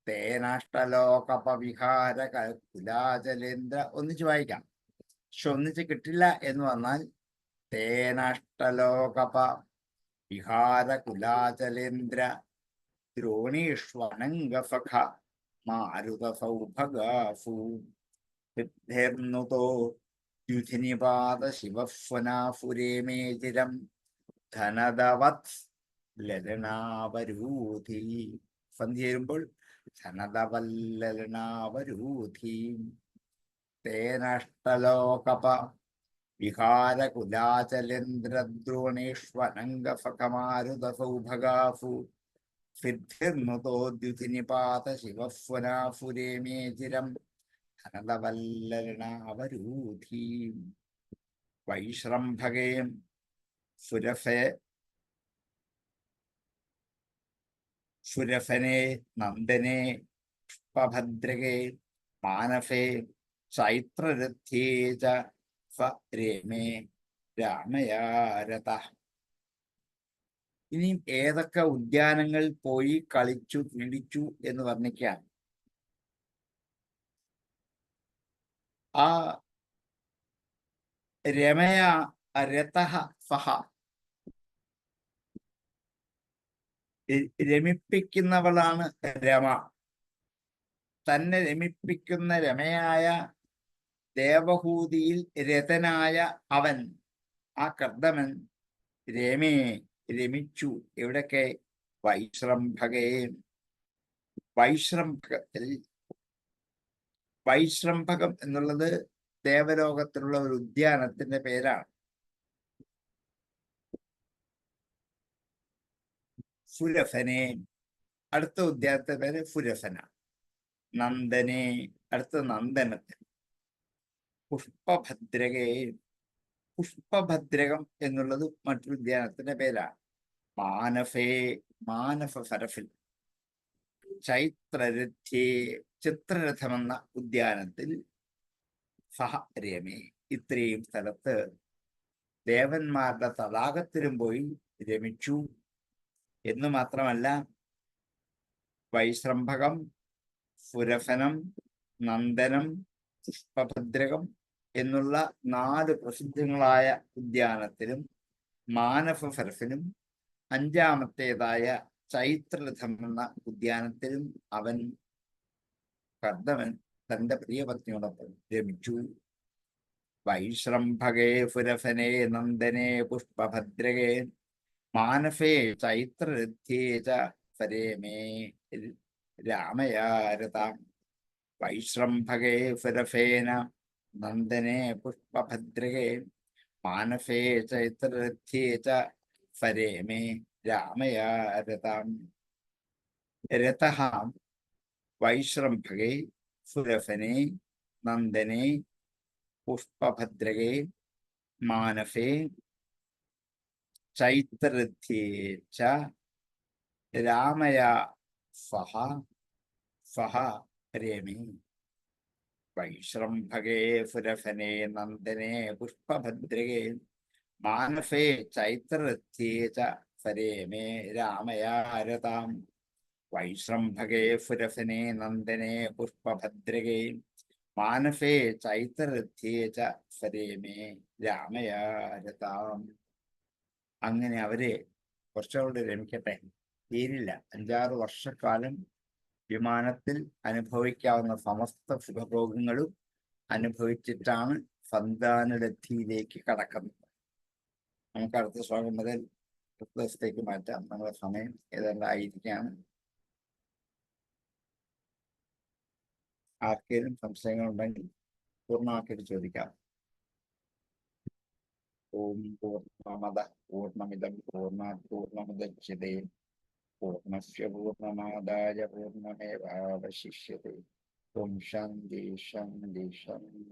[SPEAKER 2] തേനാഷ്ടലോകപ വിഹാര കുലാചലേന്ദ്ര ഒന്നിച്ച് വായിക്കാം. പക്ഷെ ഒന്നിച്ച് കിട്ടില്ല എന്ന് വന്നാൽ തേനാഷ്ടലോകപ വിഹാര കുലാചലേന്ദ്ര ദ്രോണീഷ്വനംഗഫഖ മാരുതസൗഭഗാസു സിദ്ധേർനുതോ ദ്യുധിനിപാത ശിവസ്വനാഫുരേമേചിരം ധനദവത് ലലനാവരൂഥീ. സന്ധി ചേരുമ്പോൾ ധനദവല്ലലനാവരൂഥീ. തേനാഷ്ടലോകപ വിഹാര കുലാചലേന്ദ്ര ദ്രോണേഷ്വനംഗഫഖമാരുതസൗഭഗാസു സിദ്ധിർനുതോ ദ്യുധിനിപാത ശിവസ്വനാഫുരേമേചിരം ധനദവല്ലലനാവരൂഥീ. വൈശ്രംഭകേ സുരഫനെ നന്ദനെ പുഷ്പഭദ്രകേ മാനസേ ചൈത്രരഥ്യേ ച രേമേ രാമയാരത. ഇനി ഏതൊക്കെ ഉദ്യാനങ്ങൾ പോയി കളിച്ചു ക്രീഡിച്ചു എന്ന് വർണ്ണിക്കാൻ ആ രമയ രതഃ സഹ രമിപ്പിക്കുന്നവളാണ് രമ. തന്നെ രമിപ്പിക്കുന്ന രമയായ ദേവഹൂതിയിൽ രതനായ അവൻ ആ കർദമൻ രമേ രമിച്ചു. എവിടൊക്കെ? വൈശ്രംഭകേ. വൈശ്രംഭകത്തിൽ വൈശ്രംഭകം എന്നുള്ളത് ദേവലോകത്തിലുള്ള ഒരു ഉദ്യാനത്തിന്റെ പേരാണ്. സുരഫനെ അടുത്ത ഉദ്യാനത്തിന്റെ പേര് സുരഫന. നന്ദനെ അടുത്ത നന്ദനത്തിന്. പുഷ്പഭദ്രകേ പുഷ്പഭദ്രകം എന്നുള്ളത് മറ്റൊരു ഉദ്യാനത്തിന്റെ പേരാണ്. മാനസേ മാനസ സരഫിൽ. ചൈത്രരഥ്യേ ചിത്രരഥമെന്ന ഉദ്യാനത്തിൽ. സഹ രമേ ഇത്രയും സ്ഥലത്ത് ദേവന്മാരുടെ തടാകത്തിലും പോയി രമിച്ചു എന്ന് മാത്രമല്ല, വൈശ്രംഭകം, സുരഫനം, നന്ദനം, പുഷ്പഭദ്രകം എന്നുള്ള 4 പ്രസിദ്ധങ്ങളായ ഉദ്യാനത്തിലും മാനസ സരസിനും 5ാമത്തേതായ ചൈത്രരഥം എന്ന ഉദ്യാനത്തിലും അവൻ കർദമൻ തന്റെ പ്രിയപത്നിയോടൊപ്പം രമിച്ചു. വൈശ്രംഭകേ സുരഫനെ നന്ദനെ പുഷ്പഭദ്രകേ മാനസേ ചൈത്രരഥ്യേ ച രേമേ രാമയാരതാം. വൈശ്രംഭകേ സുരഫേന നന്ദനെ പുഷ്പഭദ്രകേ മാനസേ ചൈത്രരഥ്യേ ച രേമേ രാമയാരതാം. രഥഃ വൈശ്രംഭകേ സുരഫനെ നന്ദനെ പുഷ്പഭദ്രകേ മാനസേ ചൈത്രരഥ്യേ ച രാമയാ സഹ സഹ രേമി. വൈശ്രംഭകേ സുരഫനെ നന്ദനെ പുഷ്പഭദ്രകേ മാനസേ ചൈത്രരഥ്യേ ച സരേമേ രാമയാ രതാം. വൈശ്രംഭകേ സുരഫനെ നന്ദനെ പുഷ്പഭദ്രകേ മാനസേ ചൈത്രരഥ്യേ ച സരേമേ രാമയാ രതാം. അങ്ങനെ അവരെ കുറച്ചുകൂടെ രമിക്കട്ടെ. തീരില്ല. 5-6 വർഷക്കാലം വിമാനത്തിൽ അനുഭവിക്കാവുന്ന സമസ്ത സുഖഭോഗങ്ങളും അനുഭവിച്ചിട്ടാണ് സന്താനലബ്ധിയിലേക്ക് കടക്കുന്നത്. നമുക്ക് അടുത്ത ശ്ലോകം മുതൽ ദിവസത്തേക്ക് മാറ്റാം. നമ്മുടെ സമയം ഏതാണ്ട് ആയിരിക്കുകയാണ്. ആർക്കെങ്കിലും സംശയങ്ങളുണ്ടെങ്കിൽ പൂർണ്ണമാക്കിയിട്ട് ചോദിക്കാം. ഓം പൂർണ്ണമദഃ പൂർണ്ണമിദം പൂർണ്ണാത് പൂർണ്ണമുദച്യതേ പൂർണ്ണസ്യ പൂർണ്ണമാദായ പൂർണ്ണമേവാവശിഷ്യതേ. ഓം ശാന്തി ശാന്തി ശാന്തി.